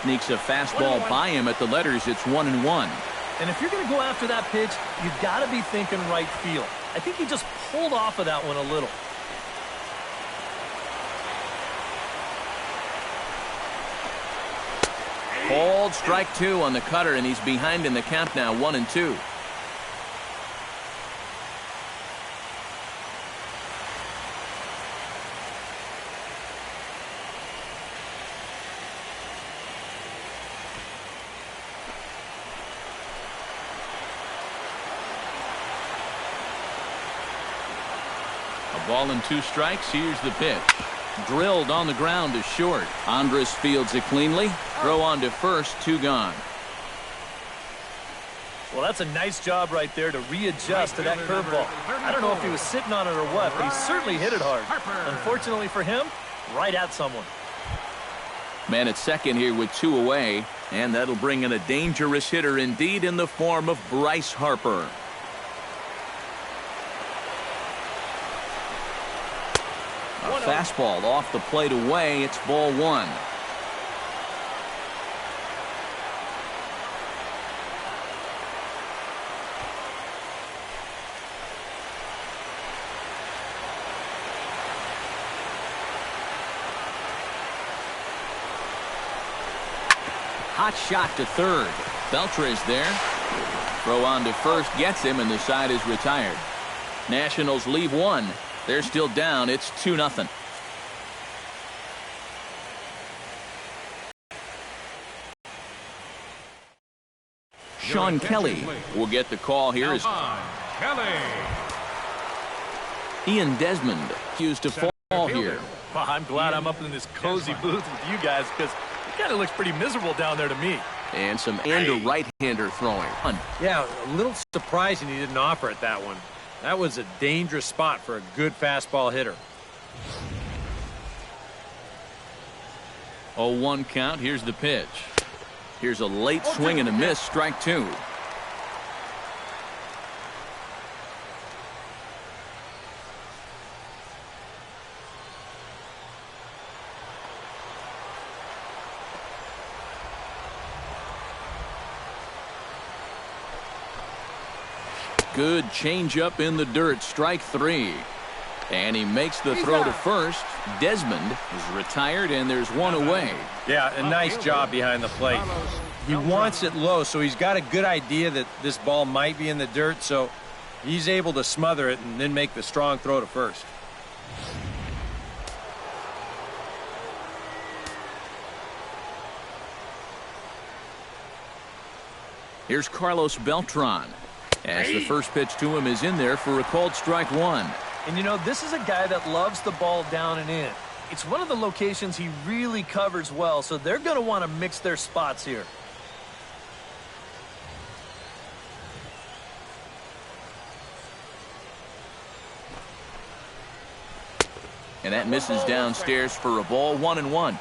Sneaks a fastball by him at the letters. It's 1-1. And if you're going to go after that pitch, you've got to be thinking right field. I think he just pulled off of that one a little. Called strike 2 on the cutter, and he's behind in the count now, 1-2. A ball and 2 strikes. Here's the pitch. Drilled on the ground to short. Andres fields it cleanly. Throw on to first, 2 gone. Well, that's a nice job right there to readjust to that curveball. I don't know if he was sitting on it or what, but he certainly hit it hard. Unfortunately for him, right at someone. Man at second here with 2 away, and that'll bring in a dangerous hitter indeed in the form of Bryce Harper. A fastball off the plate away. It's ball 1. Hot shot to third. Beltre's there. Throw on to first gets him, and the side is retired. Nationals leave one. They're still down. It's 2-0. Sean Kelly will get the call here. As Ian Desmond used to fall here. Well, I'm glad I'm up in this cozy booth with you guys because it kind of looks pretty miserable down there to me. And some right-hander throwing. Yeah, a little surprising he didn't offer it that one. That was a dangerous spot for a good fastball hitter. 0-1 count. Here's the pitch. Here's a late swing and a miss. Strike two. Good changeup in the dirt. Strike three. And he makes the throw to first. Desmond is retired, and there's one away. Yeah, a nice job behind the plate. He wants it low, so he's got a good idea that this ball might be in the dirt, so he's able to smother it and then make the strong throw to first. Here's Carlos Beltran, as the first pitch to him is in there for a called strike one. And, you know, this is a guy that loves the ball down and in. It's one of the locations he really covers well, so they're going to want to mix their spots here. And that misses downstairs for a ball. 1-1.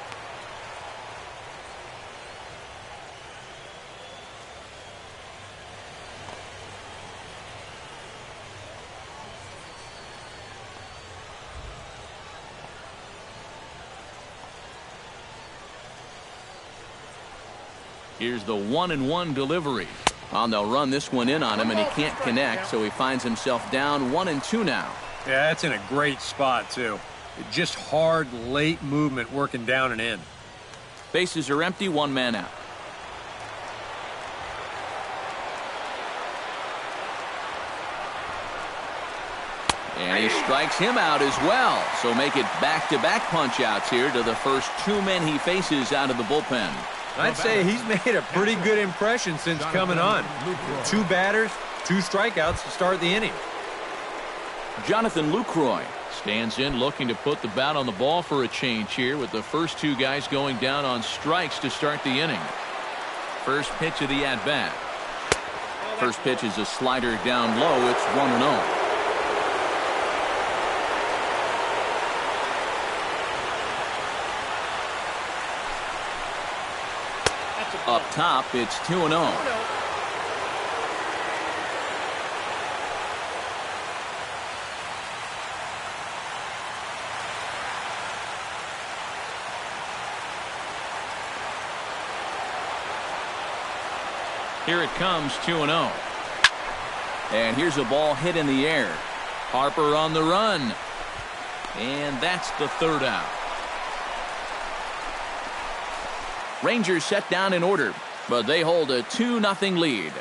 Here's the 1-1 delivery. Well, they'll run this one in on him, and he can't connect, so he finds himself down 1-2 now. Yeah, that's in a great spot, too. Just hard, late movement working down and in. Bases are empty, one man out. And he strikes him out as well. So make it back-to-back punch-outs here to the first two men he faces out of the bullpen. I'd say he's made a pretty good impression since coming on. 2 batters, 2 strikeouts to start the inning. Jonathan Lucroy stands in looking to put the bat on the ball for a change here with the first 2 guys going down on strikes to start the inning. First pitch of the at-bat. First pitch is a slider down low. It's 1-0. Up top, it's 2-0. Here it comes, 2-0. And here's a ball hit in the air. Harper on the run. And that's the third out. Rangers set down in order, but they hold a 2-0 lead.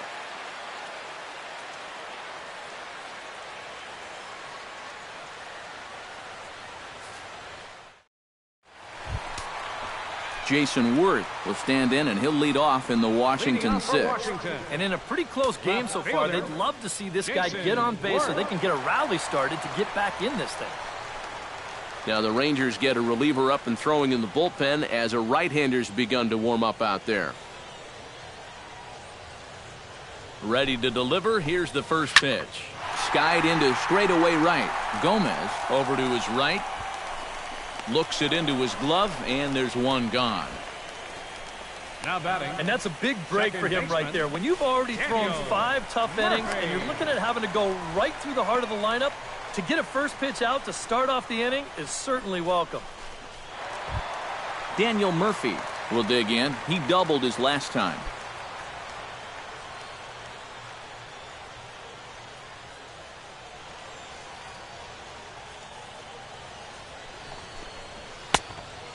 Jason Worth will stand in, and he'll lead off in the Washington 6th. And in a pretty close game so far, they'd love to see this guy get on base so they can get a rally started to get back in this thing. Now the Rangers get a reliever up and throwing in the bullpen as a right-hander's begun to warm up out there. Ready to deliver. Here's the first pitch. Skied into straightaway right. Gomez over to his right. Looks it into his glove, and there's one gone. Now batting. And that's a big break for him right there. When you've already thrown 5 tough innings and you're looking at having to go right through the heart of the lineup, to get a first pitch out to start off the inning is certainly welcome. Daniel Murphy will dig in. He doubled his last time.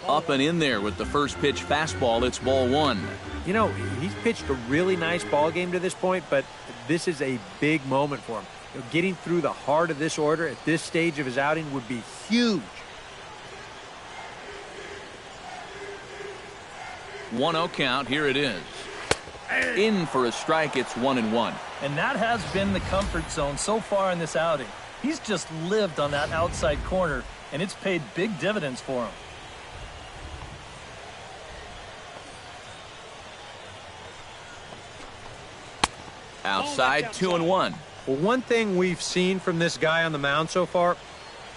Up and in there with the first pitch fastball. It's ball one. You know, he's pitched a really nice ball game to this point, but this is a big moment for him. You know, getting through the heart of this order at this stage of his outing would be huge. 1-0 count. Here it is. In for a strike. It's 1-1. And that has been the comfort zone so far in this outing. He's just lived on that outside corner, and it's paid big dividends for him. Outside, 2-1. Well, one thing we've seen from this guy on the mound so far,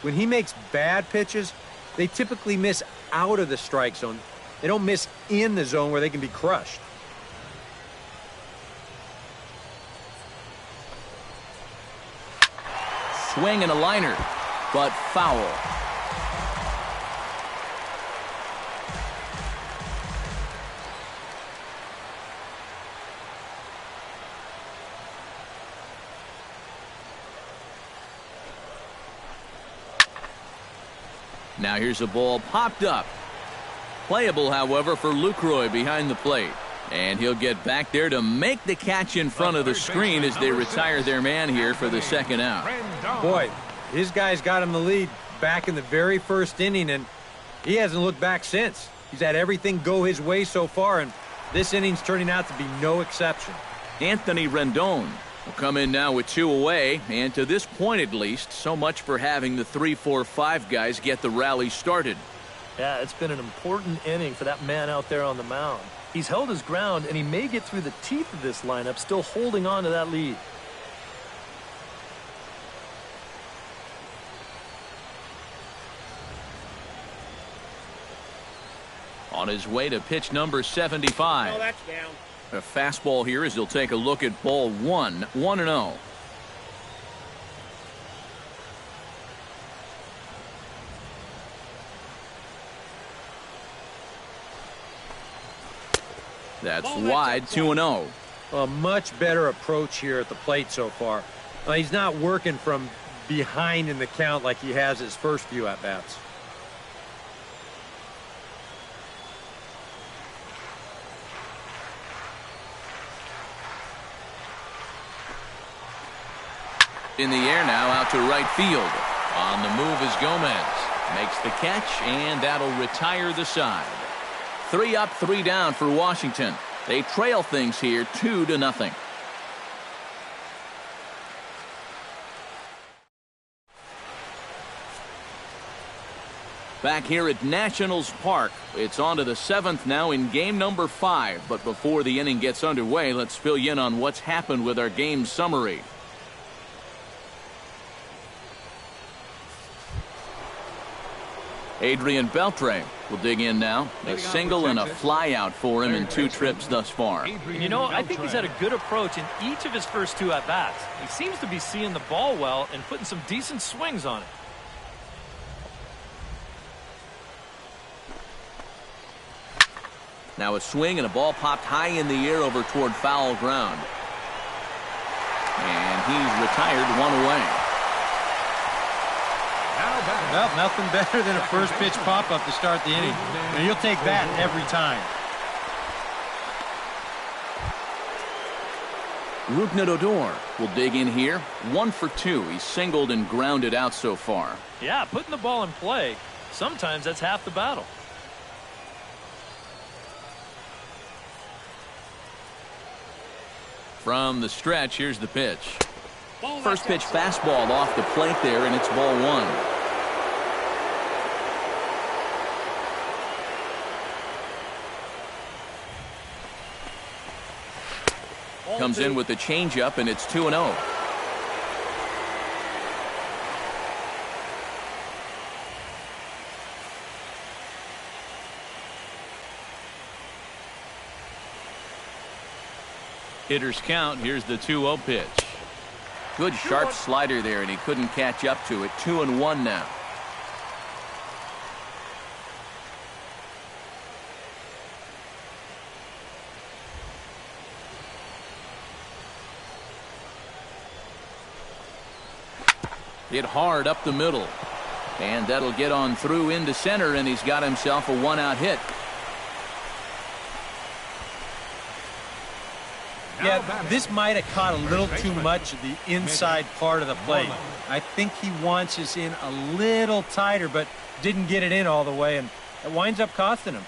when he makes bad pitches, they typically miss out of the strike zone. They don't miss in the zone where they can be crushed. Swing and a liner, but foul. Now here's a ball popped up. Playable, however, for Lucroy behind the plate. And he'll get back there to make the catch in front of the screen as they retire their man here for the second out. Boy, his guys got him the lead back in the very first inning, and he hasn't looked back since. He's had everything go his way so far, and this inning's turning out to be no exception. Anthony Rendon will come in now with 2 away, and to this point at least, so much for having the 3-4-5 guys get the rally started. Yeah, it's been an important inning for that man out there on the mound. He's held his ground, and he may get through the teeth of this lineup, still holding on to that lead. On his way to pitch number 75. Oh, that's down. A fastball here as he'll take a look at ball 1, 1-0. That's wide, 2-0. A much better approach here at the plate so far. He's not working from behind in the count like he has his first few at-bats. In the air now, out to right field. On the move is Gomez. Makes the catch, and that'll retire the side. 3 up, 3 down for Washington. They trail things here 2-0. Back here at Nationals Park, it's on to the 7th now in game number 5. But before the inning gets underway, let's fill you in on what's happened with our game summary. Adrian Beltre will dig in now. A single and a fly out for him in 2 trips thus far. You know, I think he's had a good approach in each of his first 2 at-bats. He seems to be seeing the ball well and putting some decent swings on it. Now a swing and a ball popped high in the air over toward foul ground. And he's retired 1 away. Well, nothing better than a first pitch pop-up to start the inning. And you'll take that every time. Rougned Odor will dig in here. 1 for 2. He's singled and grounded out so far. Yeah, putting the ball in play, sometimes that's half the battle. From the stretch, here's the pitch. First pitch fastball off the plate there, and it's ball 1. Comes in with the changeup, and it's 2-0. Hitters count. Here's the 2-0 pitch. Good sharp slider there, and he couldn't catch up to it. 2-1 now. Hit hard up the middle. And that'll get on through into center, and he's got himself a one-out hit. Yeah, this might have caught a little too much of the inside part of the plate. I think he wants us in a little tighter, but didn't get it in all the way, and it winds up costing him.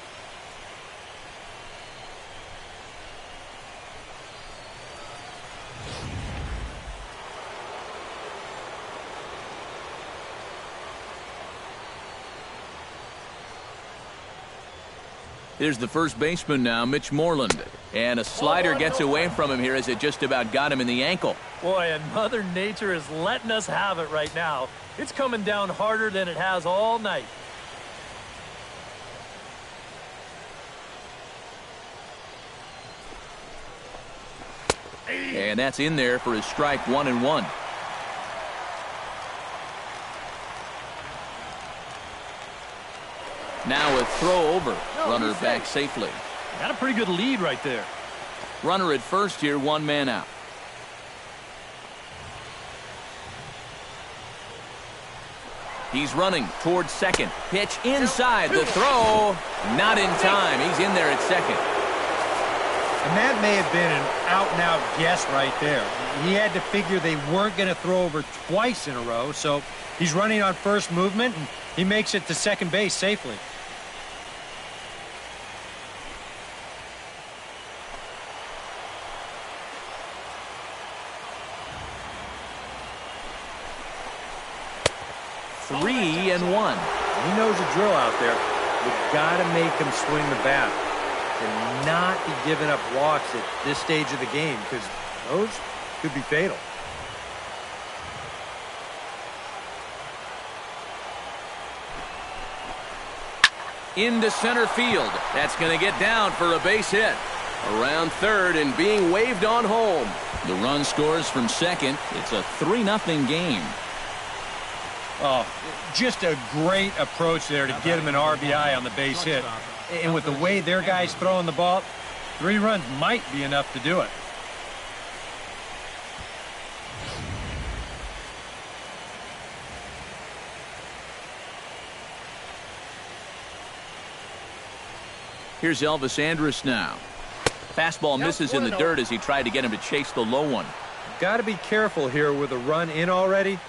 Here's the first baseman now, Mitch Moreland. And a slider gets away from him here as it just about got him in the ankle. Boy, and Mother Nature is letting us have it right now. It's coming down harder than it has all night. And that's in there for his strike 1-1. Now a throw over. Runner back safely. Got a pretty good lead right there. Runner at first here, one man out. He's running towards second. Pitch inside. The throw. Not in time. He's in there at second. And that may have been an out-and-out guess right there. He had to figure they weren't going to throw over twice in a row, so he's running on first movement, and he makes it to second base safely. Three and one. He knows the drill out there. You've got to make him swing the bat and not be giving up walks at this stage of the game, because those could be fatal. Into center field. That's going to get down for a base hit. Around third and being waved on home. The run scores from second. It's a 3-0 game. Oh, just a great approach there to get him an RBI on the base hit. And with the way their guys throwing the ball, 3 runs might be enough to do it. Here's Elvis Andrus now. Fastball misses in the dirt as he tried to get him to chase the low one. Got to be careful here with a run in already.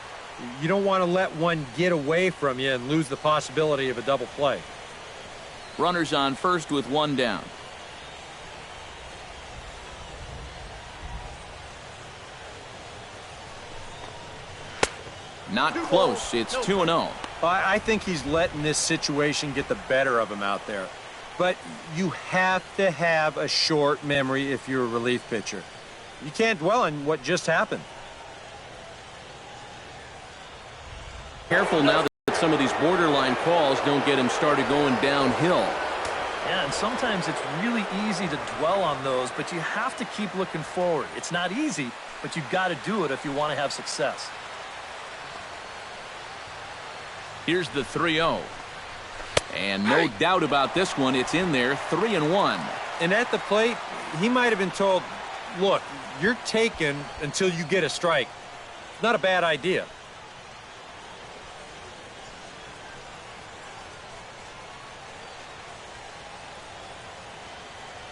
You don't want to let one get away from you and lose the possibility of a double play. Runners on first with one down. Not close. It's 2-0. I think he's letting this situation get the better of him out there. But you have to have a short memory if you're a relief pitcher. You can't dwell on what just happened. Careful now that some of these borderline calls don't get him started going downhill. Yeah, and sometimes it's really easy to dwell on those, but you have to keep looking forward. It's not easy, but you've got to do it if you want to have success. Here's the 3-0. And no doubt about this one, it's in there, 3-1. And at the plate, he might have been told, look, you're taken until you get a strike. Not a bad idea.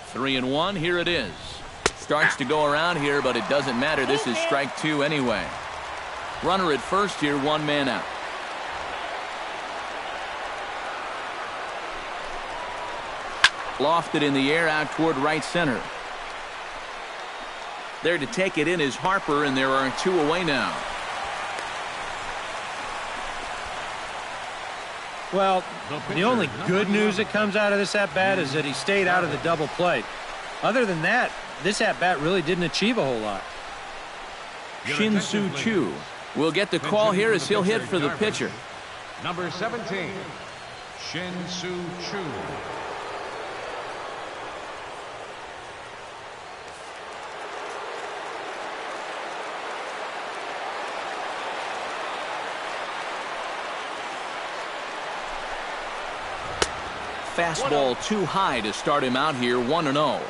Three and one, here it is. Starts to go around here, but it doesn't matter. This is strike 2 anyway. Runner at first here, one man out. Lofted in the air out toward right center. There to take it in is Harper, and there are 2 away now. Well, the only good news that comes out of this at-bat is that he stayed out of the double play. Other than that, this at-bat really didn't achieve a whole lot. Shin-Soo Choo will get the call here as he'll hit for the pitcher. Number 17, Shin-Soo Choo. Fastball too high to start him out here, 1-0.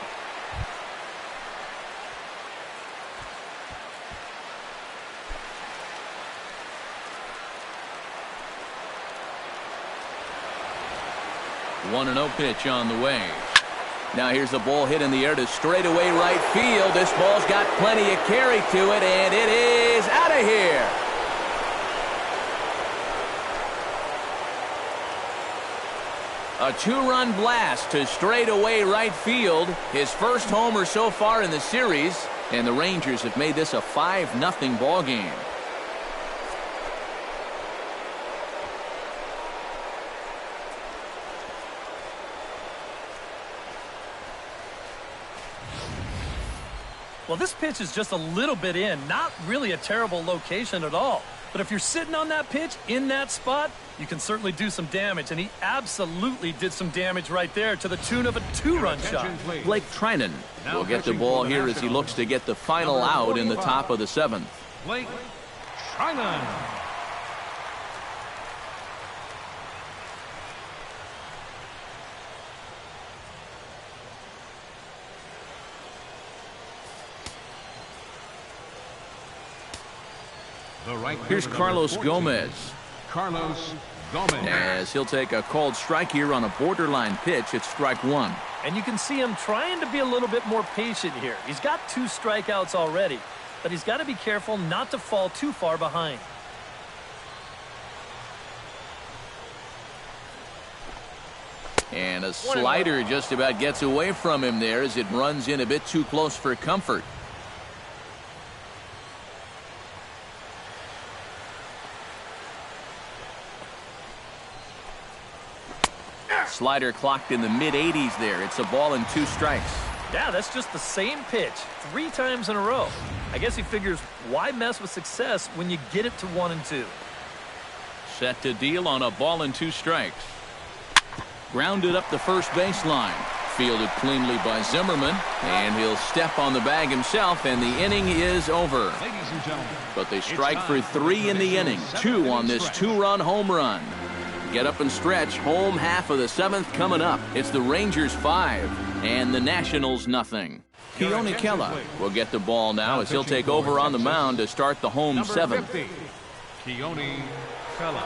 1-0 pitch on the way. Now here's the ball hit in the air to straightaway right field. This ball's got plenty of carry to it, and it is out of here. A two-run blast to straightaway right field. His first homer so far in the series, and the Rangers have made this a 5-0 ball game. Well, this pitch is just a little bit in, not really a terrible location at all. But if you're sitting on that pitch in that spot, you can certainly do some damage, and he absolutely did some damage right there to the tune of a two-run shot. Blake Trinan will get the ball here as he looks to get the final out in the top of the 7th. Blake Trinan. Here's Carlos Gomez. Carlos Gomez. As he'll take a called strike here on a borderline pitch. It's strike one. And you can see him trying to be a little bit more patient here. He's got 2 strikeouts already, but he's got to be careful not to fall too far behind. And a slider just about gets away from him there as it runs in a bit too close for comfort. Slider clocked in the mid-80s there. It's a ball and 2 strikes. Yeah, that's just the same pitch 3 times in a row. I guess he figures, why mess with success when you get it to 1 and 2? Set to deal on a ball and 2 strikes. Grounded up the first baseline. Fielded cleanly by Zimmerman, and he'll step on the bag himself, and the inning is over. Ladies and gentlemen, But they strike for 3 in the inning. 2 on this 2-run home run. Get up and stretch. Home half of the 7th coming up. It's the Rangers 5 and the Nationals nothing. Keone Kela will get the ball now as he'll take over on the mound to start the home 7th. Keone Kela.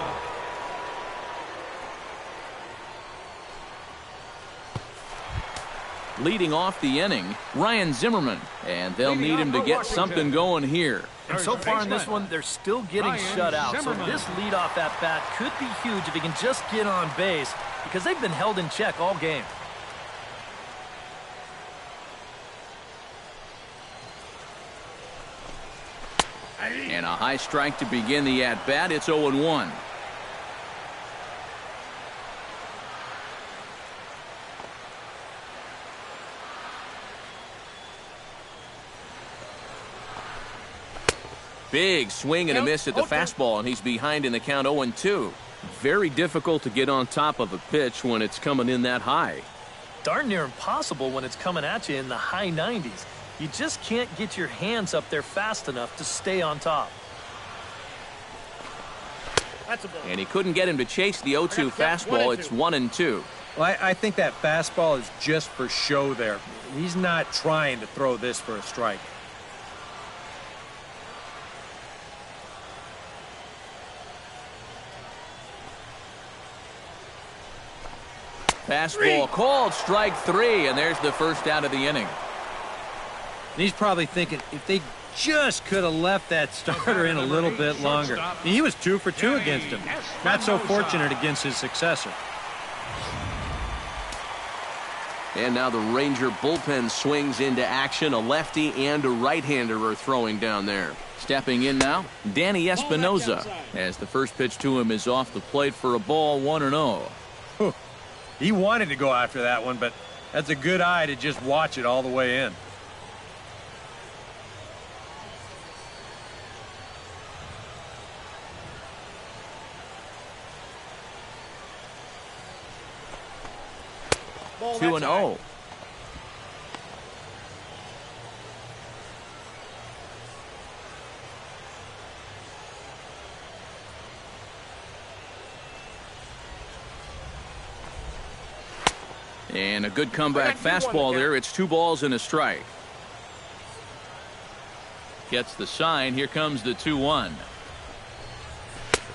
Leading off the inning, Ryan Zimmerman, and they'll need him to get something going here. And so far in this one, they're still getting shut out. So this leadoff at bat could be huge if he can just get on base, because they've been held in check all game. And a high strike to begin the at-bat. It's 0-1. Big swing and a miss at the fastball, and he's behind in the count 0-2. Very difficult to get on top of a pitch when it's coming in that high. Darn near impossible when it's coming at you in the high 90s. You just can't get your hands up there fast enough to stay on top. And he couldn't get him to chase the 0-2 fastball. It's 1-2. Well, I think that fastball is just for show there. He's not trying to throw this for a strike. Fastball called, strike 3, and there's the first out of the inning. And he's probably thinking, if they just could have left that starter in a little bit longer. He was 2 for 2 against him. Not so fortunate against his successor. And now the Ranger bullpen swings into action. A lefty and a right-hander are throwing down there. Stepping in now, Danny Espinoza, as the first pitch to him is off the plate for a ball, 1-0. He wanted to go after that one, but that's a good eye to just watch it all the way in. Ball, 2-0. And a good comeback fastball there. It's 2 balls and a strike. Gets the sign. Here comes the 2-1.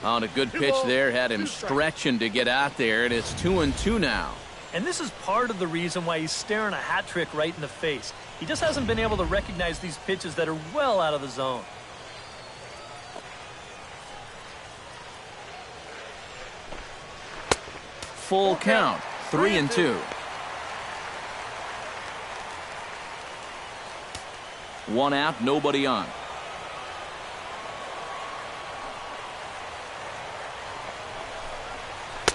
On a good pitch there. Had him stretching to get out there. And it's 2-2 now. And this is part of the reason why he's staring a hat trick right in the face. He just hasn't been able to recognize these pitches that are well out of the zone. Full count, 3-2. One out, nobody on.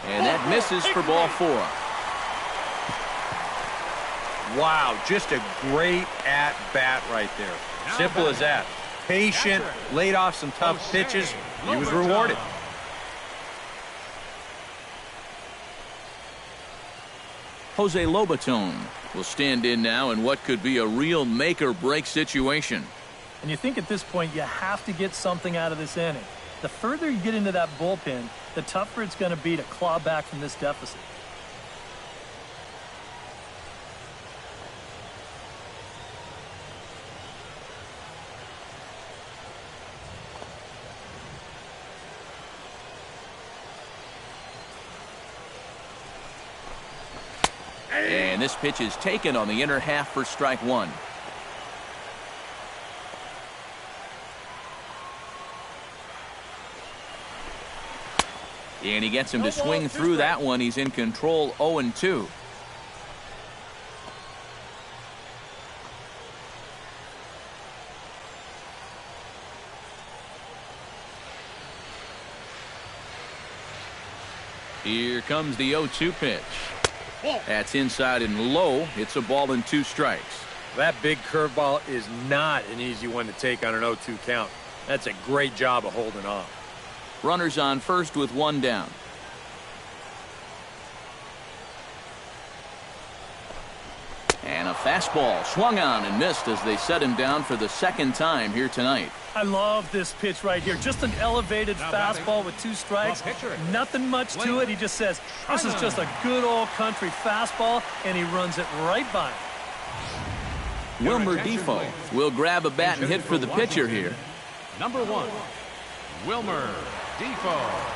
And that misses for ball 4. Wow, just a great at-bat right there. Simple as that. Patient, laid off some tough pitches. He was rewarded. Jose Lobaton will stand in now in what could be a real make-or-break situation. And you think at this point you have to get something out of this inning. The further you get into that bullpen, the tougher it's going to be to claw back from this deficit. And this pitch is taken on the inner half for strike 1. And he gets him to swing through that one. He's in control, 0-2. Here comes the 0-2 pitch. That's inside and low. It's a ball and 2 strikes. That big curveball is not an easy one to take on an 0-2 count. That's a great job of holding off. Runners on first with 1 down. And a fastball swung on and missed as they set him down for the 2nd time here tonight. I love this pitch right here. Just an elevated fastball with 2 strikes. Nothing much to it. He just says, this is just a good old country fastball, and he runs it right by him. Wilmer Defoe will grab a bat and hit for the pitcher here. Number 1, Wilmer Defoe.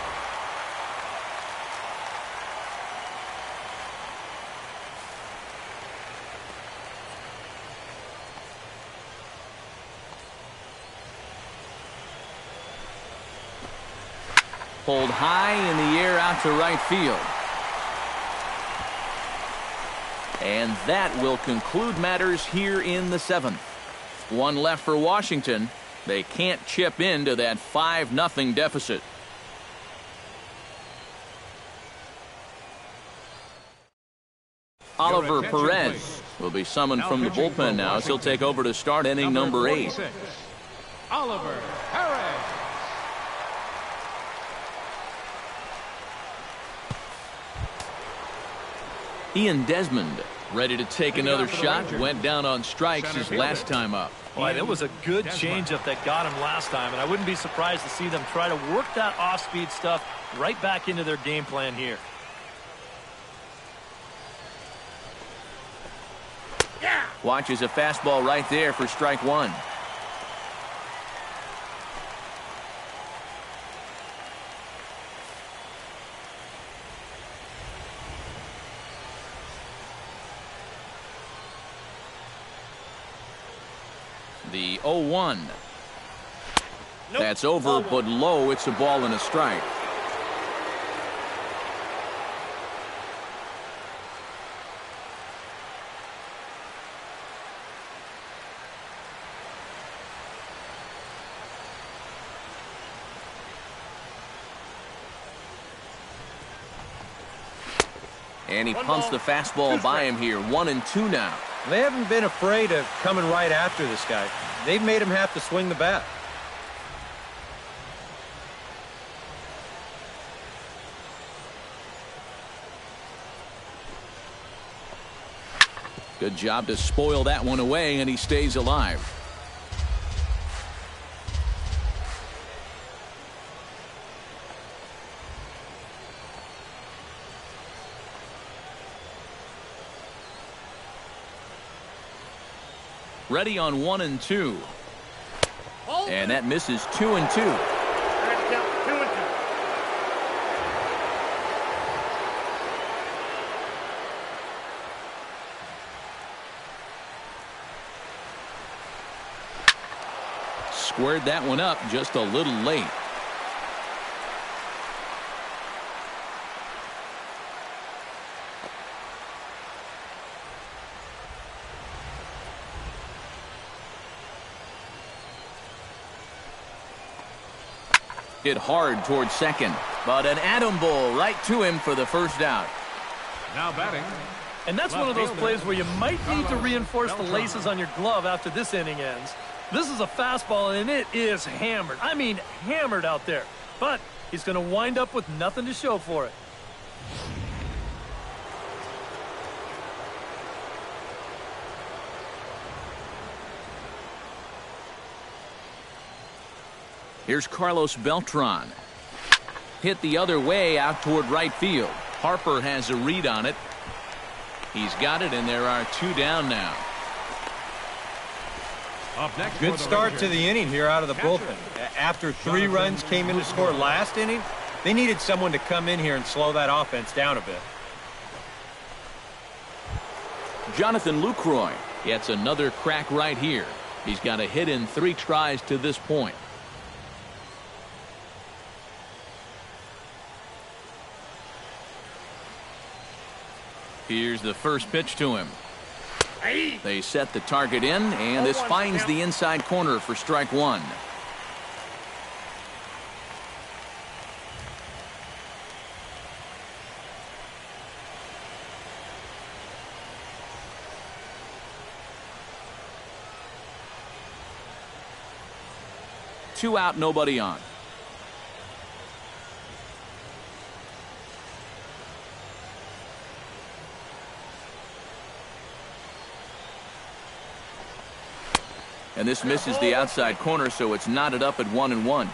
Pulled high in the air out to right field. And that will conclude matters here in the 7th. 1 left for Washington. They can't chip into that 5-0 deficit. Oliver Perez will be summoned from the bullpen now as he'll take over to start inning number 8. Oliver Perez. Ian Desmond ready to take another shot. Went down on strikes his last time up. Boy, that was a good changeup that got him last time, and I wouldn't be surprised to see them try to work that off-speed stuff right back into their game plan here. Watches a fastball right there for strike 1. The 0-1. That's over, but low. It's a ball and a strike. And he punts the fastball by him here. 1-2 now. They haven't been afraid of coming right after this guy. They've made him have to swing the bat. Good job to spoil that one away, and he stays alive. Ready on 1-2. And that misses 2-2. squared that one up just a little late. Hit hard towards second, but an atom ball right to him for the first out. Now batting. And that's one of those plays where you might need to reinforce the laces on your glove after this inning ends. This is a fastball, and it is hammered. I mean, hammered out there. But he's going to wind up with nothing to show for it. Here's Carlos Beltran. Hit the other way out toward right field. Harper has a read on it. He's got it, and there are 2 down now. Up next, good start to the inning here out of the bullpen. After 3 runs came in to score last inning, they needed someone to come in here and slow that offense down a bit. Jonathan Lucroy gets another crack right here. He's got a hit in 3 tries to this point. Here's the first pitch to him. They set the target in, and this finds the inside corner for strike 1. Two out, nobody on. And this misses the outside corner, so it's knotted up at 1-1.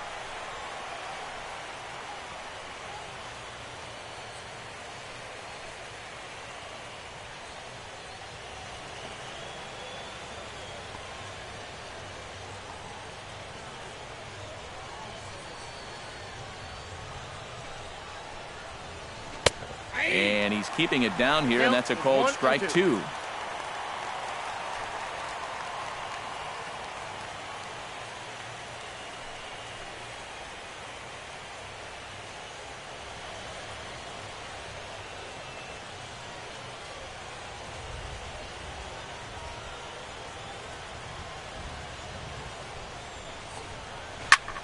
And he's keeping it down here, and that's a called strike 2.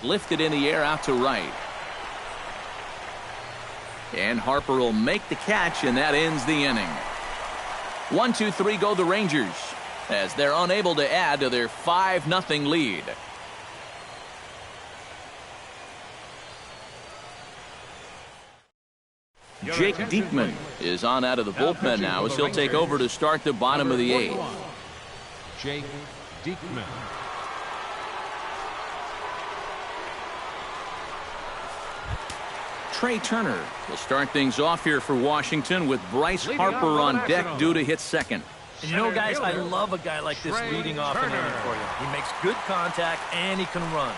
Lifted in the air out to right. And Harper will make the catch, and that ends the inning. 1-2-3 go the Rangers as they're unable to add to their 5-0 lead. Jake Diekman is on out of the bullpen now as he'll take over to start the bottom of the 8th. Jake Diekman. Trey Turner will start things off here for Washington with Bryce Harper on deck due to hit second. And you know, guys, I love a guy like this leading off an inning for you. He makes good contact, and he can run.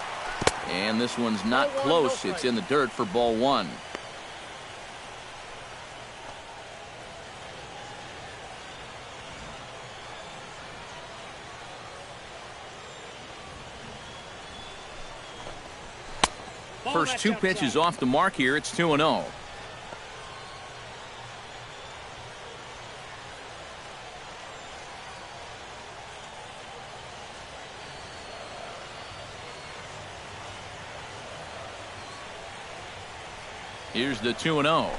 And this one's not close. It's in the dirt for ball 1. First 2 pitches off the mark here. It's 2-0. Here's the 2-0.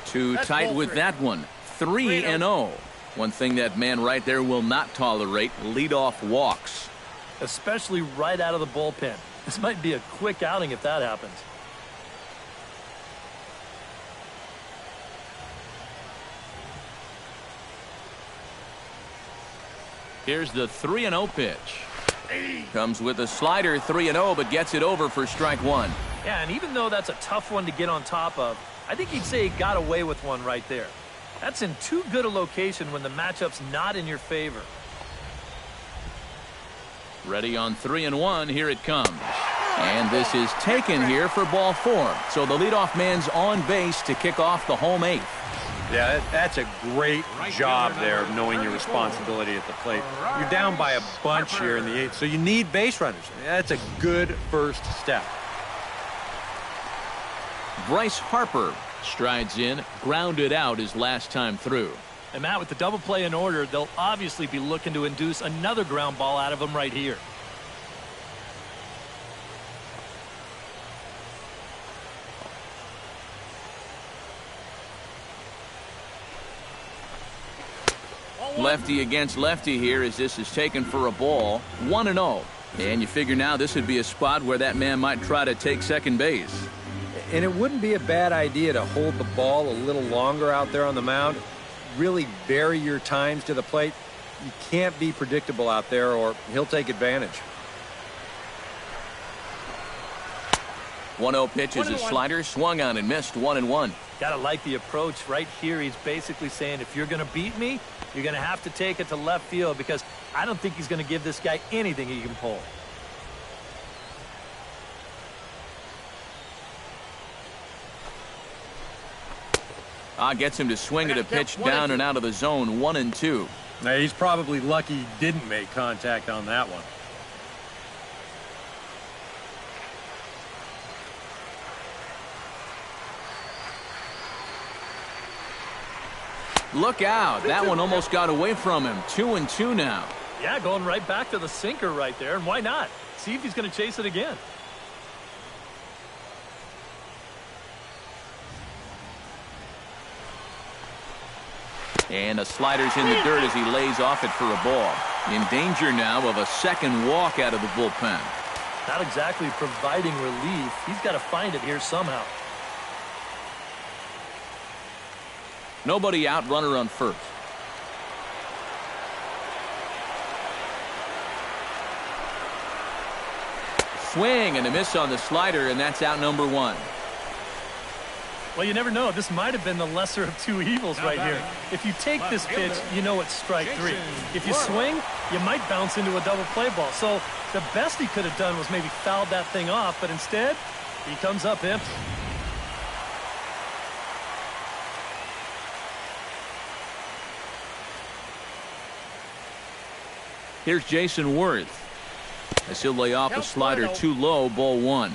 Too tight with that one. 3-0. One thing that man right there will not tolerate: leadoff walks. Especially right out of the bullpen. This might be a quick outing if that happens. Here's the 3-0 pitch. Comes with a slider, 3-0, but gets it over for strike 1. Yeah, and even though that's a tough one to get on top of, I think he'd say he got away with one right there. That's in too good a location when the matchup's not in your favor. Ready on 3-1. Here it comes. And this is taken here for ball 4. So the leadoff man's on base to kick off the home 8th. Yeah, that's a great job there of knowing your responsibility at the plate. You're down by a bunch here in the 8th, so you need base runners. That's a good first step. Bryce Harper strides in, grounded out his last time through. And Matt, with the double play in order, they'll obviously be looking to induce another ground ball out of him right here. Lefty against lefty here as this is taken for a ball. 1-0. And you figure now this would be a spot where that man might try to take second base. And it wouldn't be a bad idea to hold the ball a little longer out there on the mound. Really vary your times to the plate. You can't be predictable out there or he'll take advantage. 1-0 pitch is a slider, swung on and missed. 1-1. Gotta like the approach right here. He's basically saying, if you're gonna beat me, you're gonna have to take it to left field, because I don't think he's gonna give this guy anything he can pull. Gets him to swing at a pitch down and out of the zone. 1-2. Now, he's probably lucky he didn't make contact on that one. Look out. That one almost got away from him. 2-2 now. Yeah, going right back to the sinker right there, and why not? See if he's going to chase it again. And a slider's in the dirt as he lays off it for a ball. In danger now of a second walk out of the bullpen. Not exactly providing relief. He's got to find it here somehow. Nobody out, runner on first. Swing and a miss on the slider, and that's out number 1. Well, you never know. This might have been the lesser of two evils right here. If you take this pitch, you know it's strike 3. If you swing, you might bounce into a double play ball. So the best he could have done was maybe fouled that thing off, but instead, he comes up empty. Here's Jason Worth. As he'll lay off a slider too low, ball 1.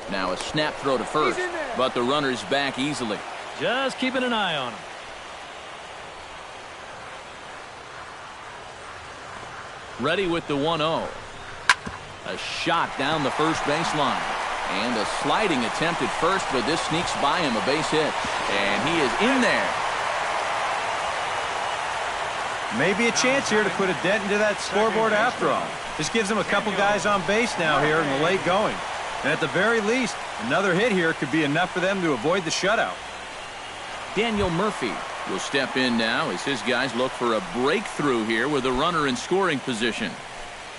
Now a snap throw to first, but the runner's back easily. Just keeping an eye on him. Ready with the 1-0. A shot down the first baseline. And a sliding attempt at first, but this sneaks by him, a base hit. And he is in there. Maybe a chance here to put a dent into that scoreboard after all. This gives him a couple guys on base now here in the late going. And at the very least, another hit here could be enough for them to avoid the shutout. Daniel Murphy will step in now as his guys look for a breakthrough here with a runner in scoring position.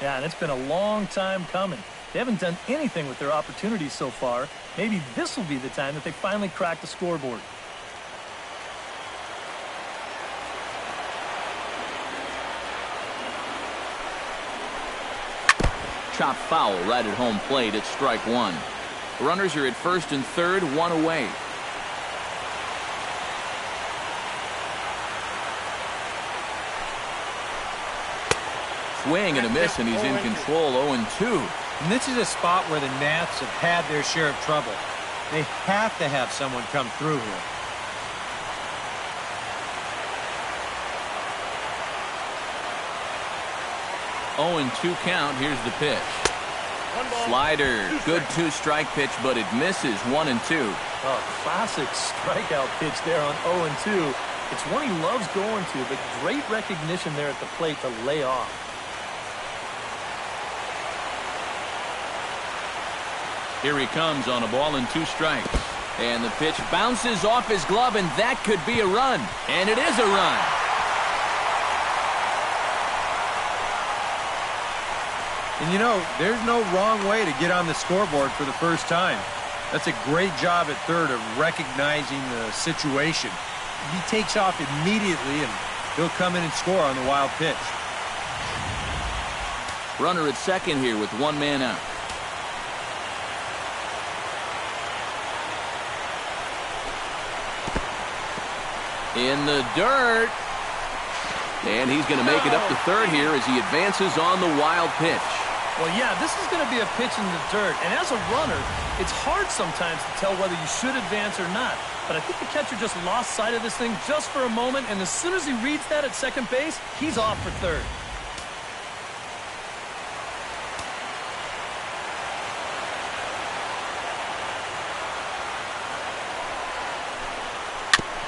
Yeah, and it's been a long time coming. They haven't done anything with their opportunities so far. Maybe this will be the time that they finally crack the scoreboard. Chopped foul right at home plate. It's strike 1. Runners are at first and third, 1 away. Swing and a miss, and he's in control. 0-2. And this is a spot where the Nats have had their share of trouble. They have to have someone come through here. Oh, 2 count. Here's the pitch. Slider. Good 2-strike pitch, but it misses. 1-2. Oh, classic strikeout pitch there on 0-2. It's one he loves going to, but great recognition there at the plate to lay off. Here he comes on a ball and 2 strikes. And the pitch bounces off his glove, and that could be a run. And it is a run. And you know, there's no wrong way to get on the scoreboard for the first time. That's a great job at third of recognizing the situation. He takes off immediately and he'll come in and score on the wild pitch. Runner at second here with one man out. In the dirt. And he's going to make it up to third here as he advances on the wild pitch. Well, yeah, this is going to be a pitch in the dirt. And as a runner, it's hard sometimes to tell whether you should advance or not. But I think the catcher just lost sight of this thing just for a moment. And as soon as he reads that at second base, he's off for third.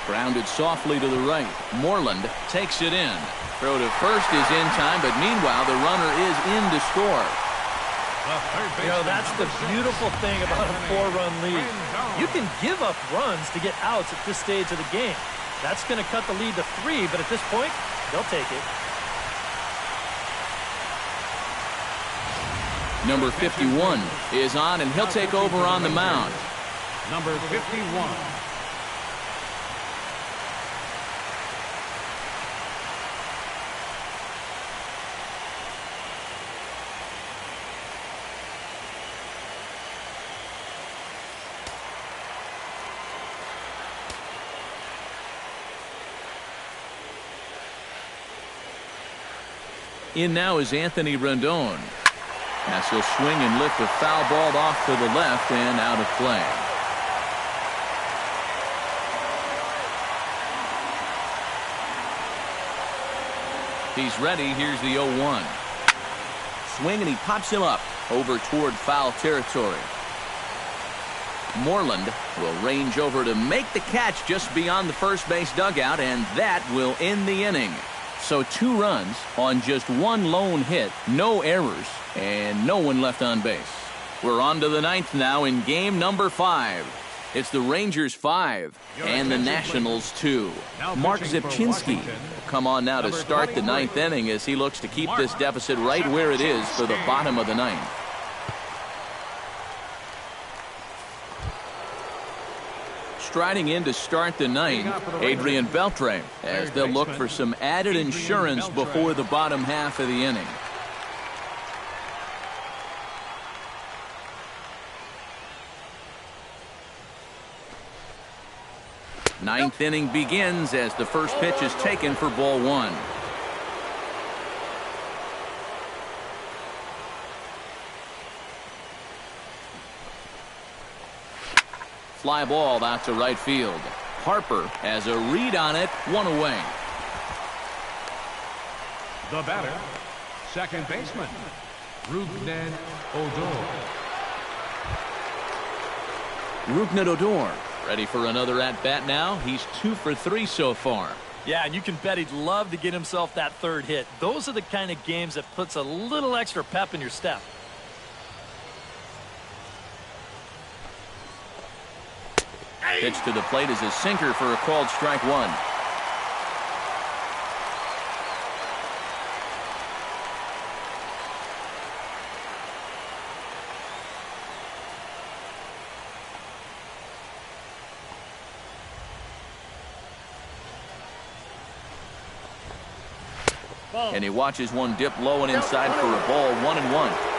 Grounded softly to the right. Moreland takes it in. Throw to first is in time, but meanwhile the runner is in to score. You know, that's the beautiful thing about a 4-run lead. You can give up runs to get outs at this stage of the game. That's going to cut the lead to 3, but at this point, they'll take it. Number 51 is on, and he'll take over on the mound. Number 51. In now is Anthony Rendon. As he'll swing and lift a foul ball off to the left and out of play. He's ready. Here's the 0-1. Swing and he pops him up over toward foul territory. Moreland will range over to make the catch just beyond the first base dugout, and that will end the inning. So 2 runs on just 1 lone hit, no errors, and no one left on base. We're on to the 9th now in game number 5. It's the Rangers 5 and the Nationals 2. Mark Zipchinski will come on now to start the 9th inning as he looks to keep this deficit right where it is for the bottom of the 9th. Striding in to start the 9th, Adrian Beltre, as they'll look for some added insurance before the bottom half of the inning. Ninth inning begins as the first pitch is taken for ball 1. Fly ball out to right field. Harper has a read on it, 1 away. The batter, second baseman, Rougned Odor. Rougned Odor ready for another at-bat now. He's 2 for 3 so far. Yeah, and you can bet he'd love to get himself that 3rd hit. Those are the kind of games that puts a little extra pep in your step. Pitch to the plate is a sinker for a called strike 1. And he watches one dip low and inside for a ball, 1-1.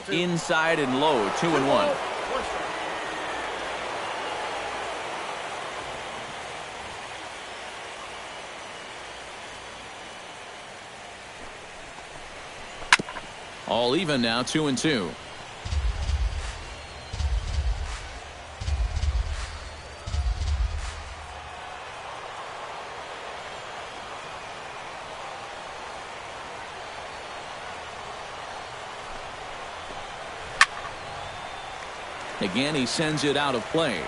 Inside and low, 2-1. All even now, 2-2. Again, he sends it out of play.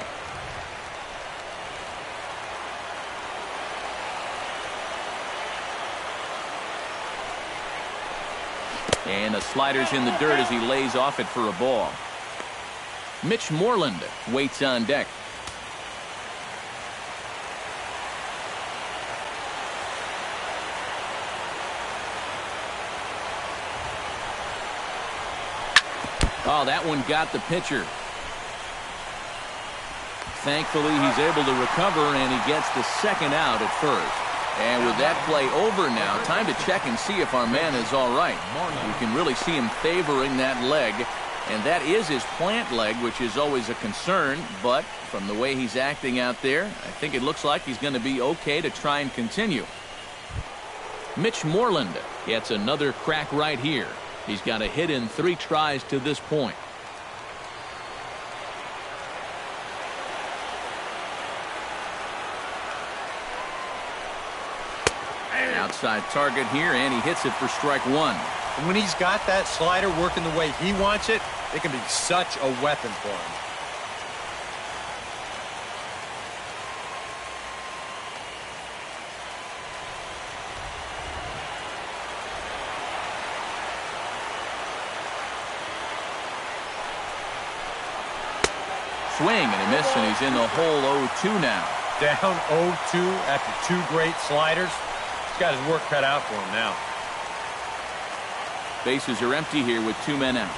And the slider's in the dirt as he lays off it for a ball. Mitch Moreland waits on deck. Oh, that one got the pitcher. Thankfully, he's able to recover, and he gets the second out at first. And with that play over now, time to check and see if our man is all right. You can really see him favoring that leg, and that is his plant leg, which is always a concern. But from the way he's acting out there, I think it looks like he's going to be okay to try and continue. Mitch Moreland gets another crack right here. He's got a hit in 3 tries to this point. Outside target here, and he hits it for strike 1. And when he's got that slider working the way he wants it, it can be such a weapon for him. Swing, and a miss, and he's in the hole 0-2 now. Down 0-2 after 2 great sliders. He's got his work cut out for him now. Bases are empty here with 2 men out.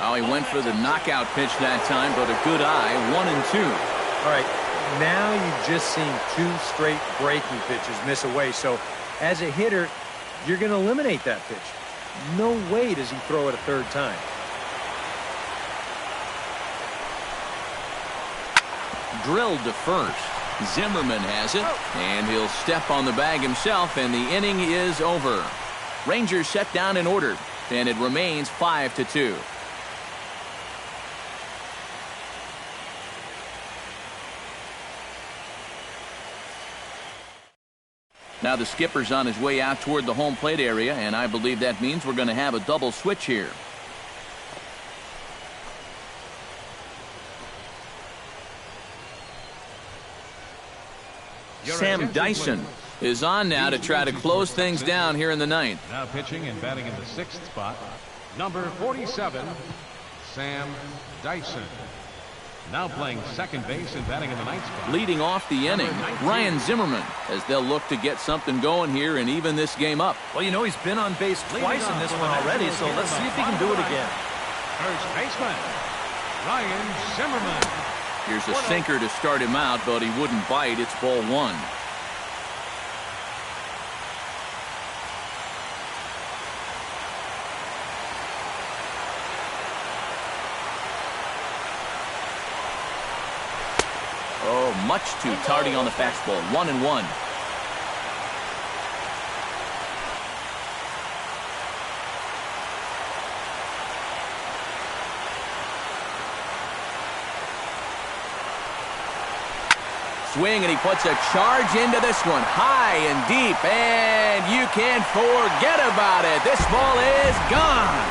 Oh, he went for the knockout pitch that time, but a good eye, 1-2. All right, now you've just seen 2 straight breaking pitches miss away. So as a hitter, you're going to eliminate that pitch. No way does he throw it a 3rd time. Drilled to first. Zimmerman has it, and he'll step on the bag himself, and the inning is over. Rangers set down in order, and it remains 5-2. Now the skipper's on his way out toward the home plate area, and I believe that means we're going to have a double switch here. Sam Dyson is on now to try to close things down here in the 9th. Now pitching and batting in the 6th spot, number 47, Sam Dyson. Now playing second base and batting in the 9th spot. Leading off the inning, Ryan Zimmerman, as they'll look to get something going here and even this game up. Well, you know, he's been on base twice in this one already, so let's see if he can do it again. First baseman, Ryan Zimmerman. Here's a sinker to start him out, but he wouldn't bite. It's ball 1. Oh, much too tardy on the fastball. 1-1. Swing, and he puts a charge into this one, high and deep, and you can't forget about it. This ball is gone.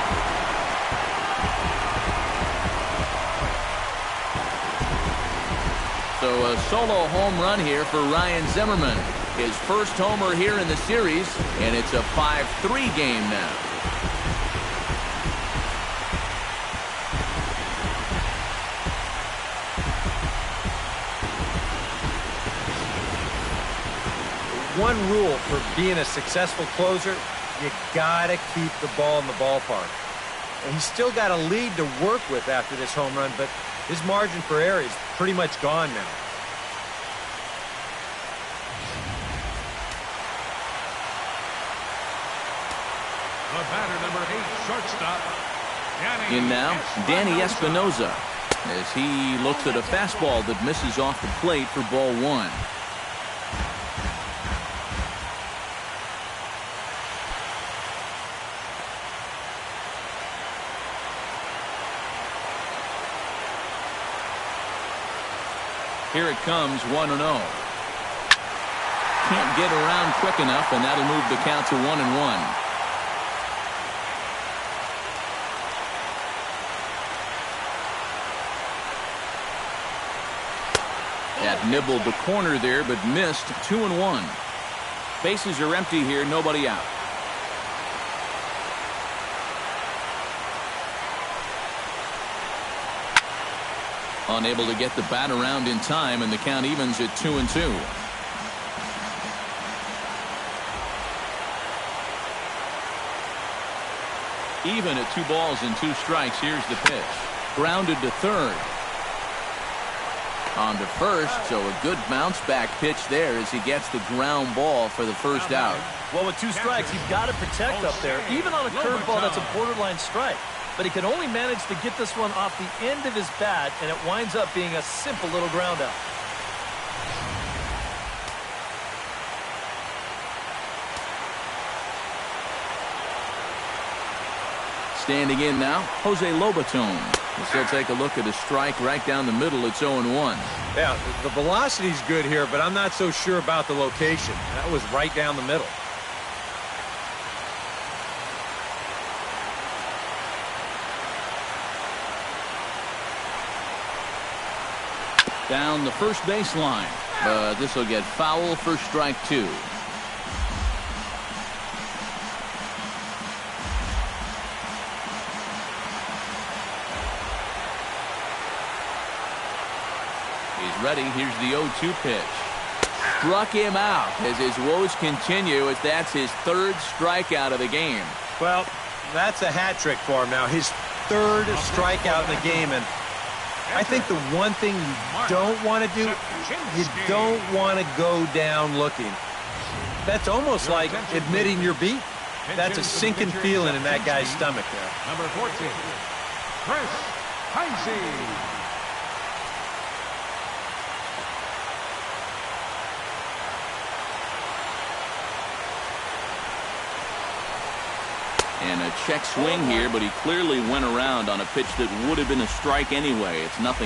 So a solo home run here for Ryan Zimmerman. His first homer here in the series, and it's a 5-3 game now. One rule for being a successful closer, you gotta keep the ball in the ballpark. And he's still got a lead to work with after this home run, but his margin for error is pretty much gone now. The batter, number 8, shortstop, Danny In now, Danny Espinosa. Espinosa, as he looks at a fastball that misses off the plate for ball 1. Here it comes, 1-0. Can't get around quick enough, and that'll move the count to 1-1. Had nibbled the corner there, but missed. 2-1. Bases are empty here, nobody out. Unable to get the bat around in time, and the count evens at 2-2. Even at 2 balls and 2 strikes, here's the pitch. Grounded to third. On to first, so a good bounce back pitch there as he gets the ground ball for the first out. Well, with 2 strikes, you've got to protect up there, even on a curveball that's a borderline strike. But he can only manage to get this one off the end of his bat, and it winds up being a simple little ground out. Standing in now, Jose Lobaton. We'll still take a look at a strike right down the middle. It's 0-1. Yeah, the velocity's good here, but I'm not so sure about the location. That was right down the middle. Down the first baseline, but this will get foul for strike 2. He's ready. Here's the 0-2 pitch. Struck him out as his woes continue, as that's his 3rd strikeout of the game. Well, that's a hat trick for him now. His 3rd strikeout in the game, and I think the one thing you don't want to do, you don't want to go down looking. That's almost like admitting you're beat. That's a sinking feeling in that guy's stomach there. Number 14, Chris Heisey. And a check swing here, but he clearly went around on a pitch that would have been a strike anyway. It's 0-1.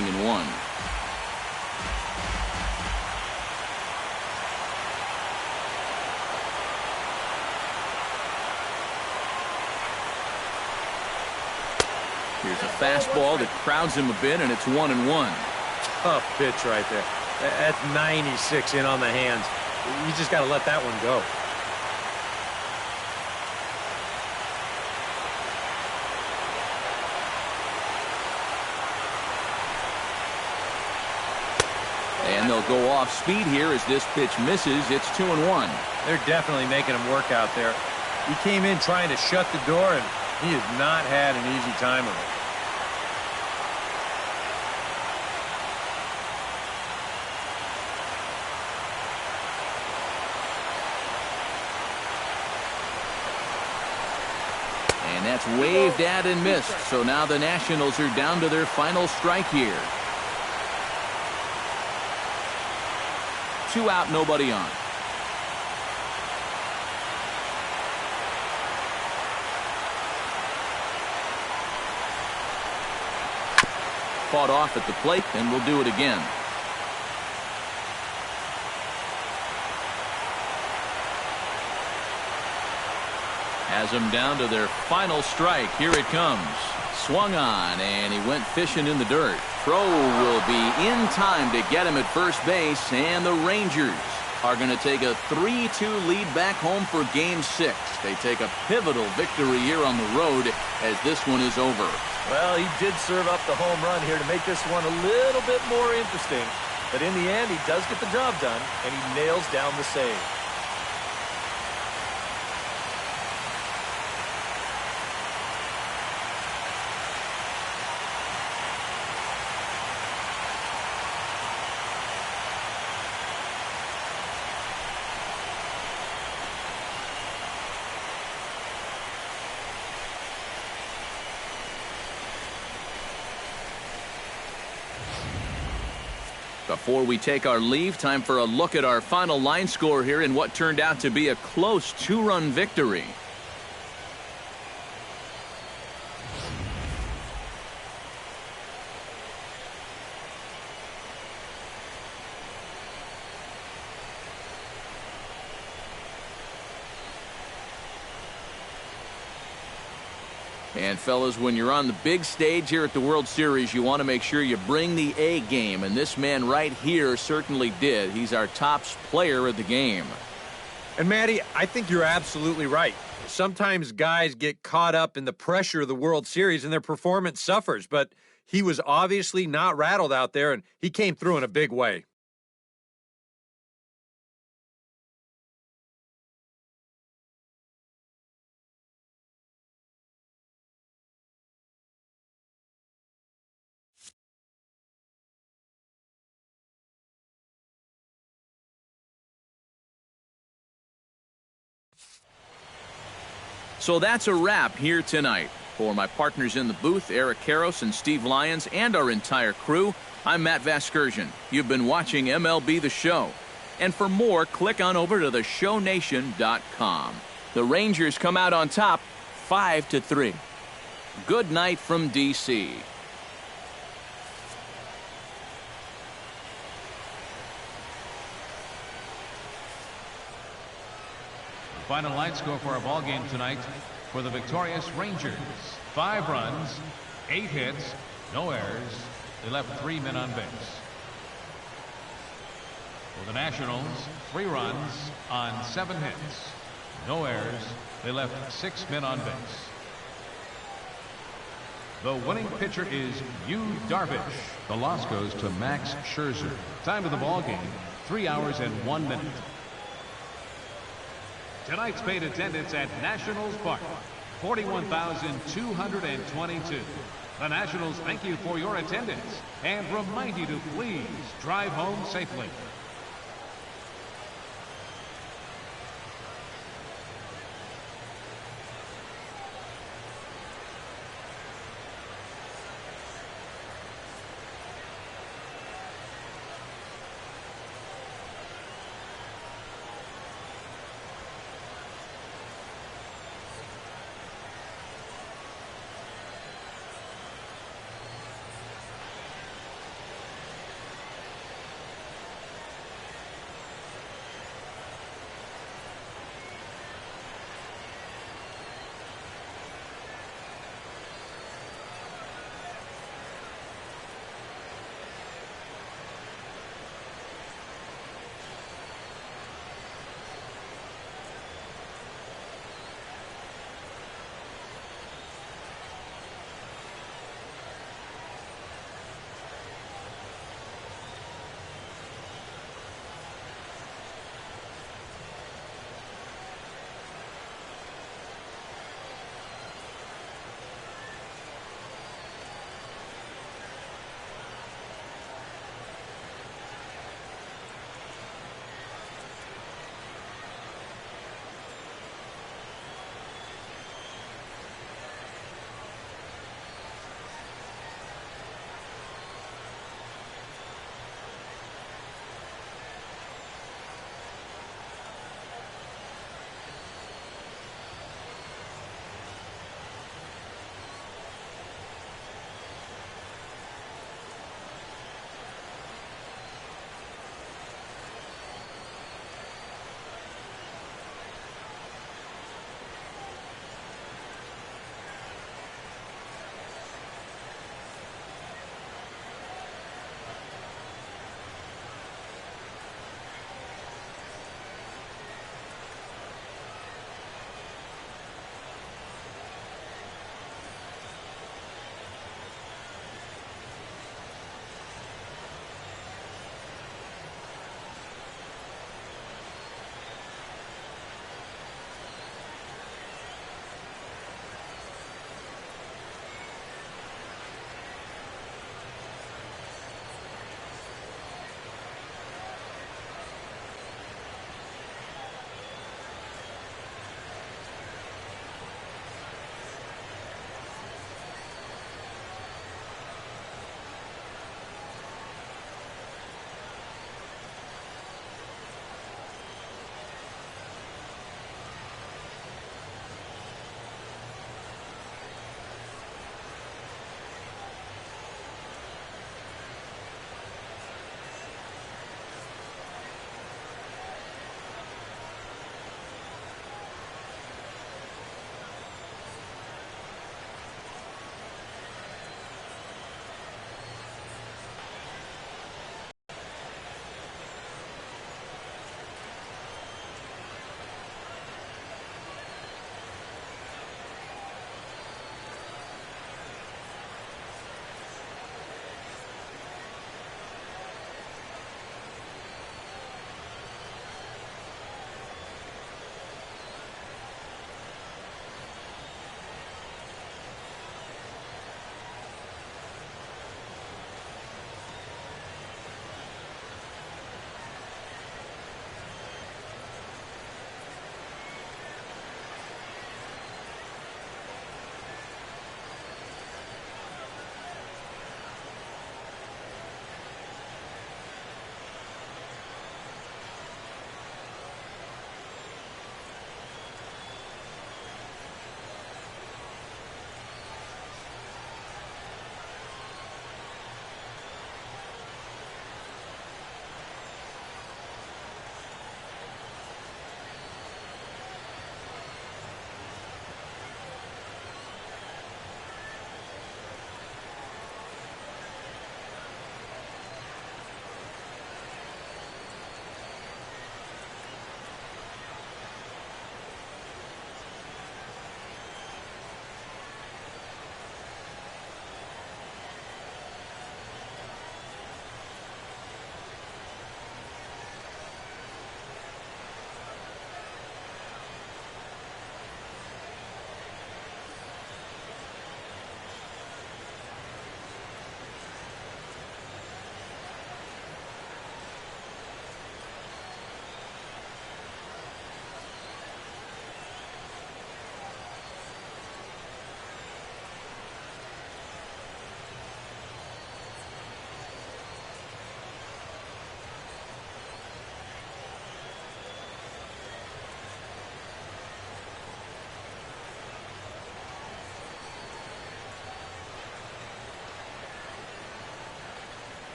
Here's a fastball that crowds him a bit, and it's 1-1. Tough pitch right there. That's 96 in on the hands. You just got to let that one go. And they'll go off speed here as this pitch misses. It's 2-1. They're definitely making him work out there. He came in trying to shut the door, and he has not had an easy time of it. And that's waved at and missed. So now the Nationals are down to their final strike here. 2 out, nobody on. Fought off at the plate, and we'll do it again. Has them down to their final strike. Here it comes. Swung on, and he went fishing in the dirt. Throw will be in time to get him at first base, and the Rangers are going to take a 3-2 lead back home for Game 6. They take a pivotal victory here on the road as this one is over. Well, he did serve up the home run here to make this one a little bit more interesting. But in the end, he does get the job done, and he nails down the save. Before we take our leave, time for a look at our final line score here in what turned out to be a close 2-run victory. And fellas, when you're on the big stage here at the World Series, you want to make sure you bring the A game, and this man right here certainly did. He's our top player of the game. And Matty, I think you're absolutely right. Sometimes guys get caught up in the pressure of the World Series and their performance suffers, but he was obviously not rattled out there, and he came through in a big way. So that's a wrap here tonight. For my partners in the booth, Eric Karros and Steve Lyons, and our entire crew, I'm Matt Vasgersian. You've been watching MLB The Show. And for more, click on over to theshownation.com. The Rangers come out on top 5-3. Good night from D.C. The final line score for our ball game tonight for the victorious Rangers: 5 runs, 8 hits, no errors. They left 3 men on base. For the Nationals, 3 runs on 7 hits, no errors. They left 6 men on base. The winning pitcher is Yu Darvish. The loss goes to Max Scherzer. Time of the ball game, 3 hours and 1 minute. Tonight's paid attendance at Nationals Park, 41,222. The Nationals thank you for your attendance and remind you to please drive home safely.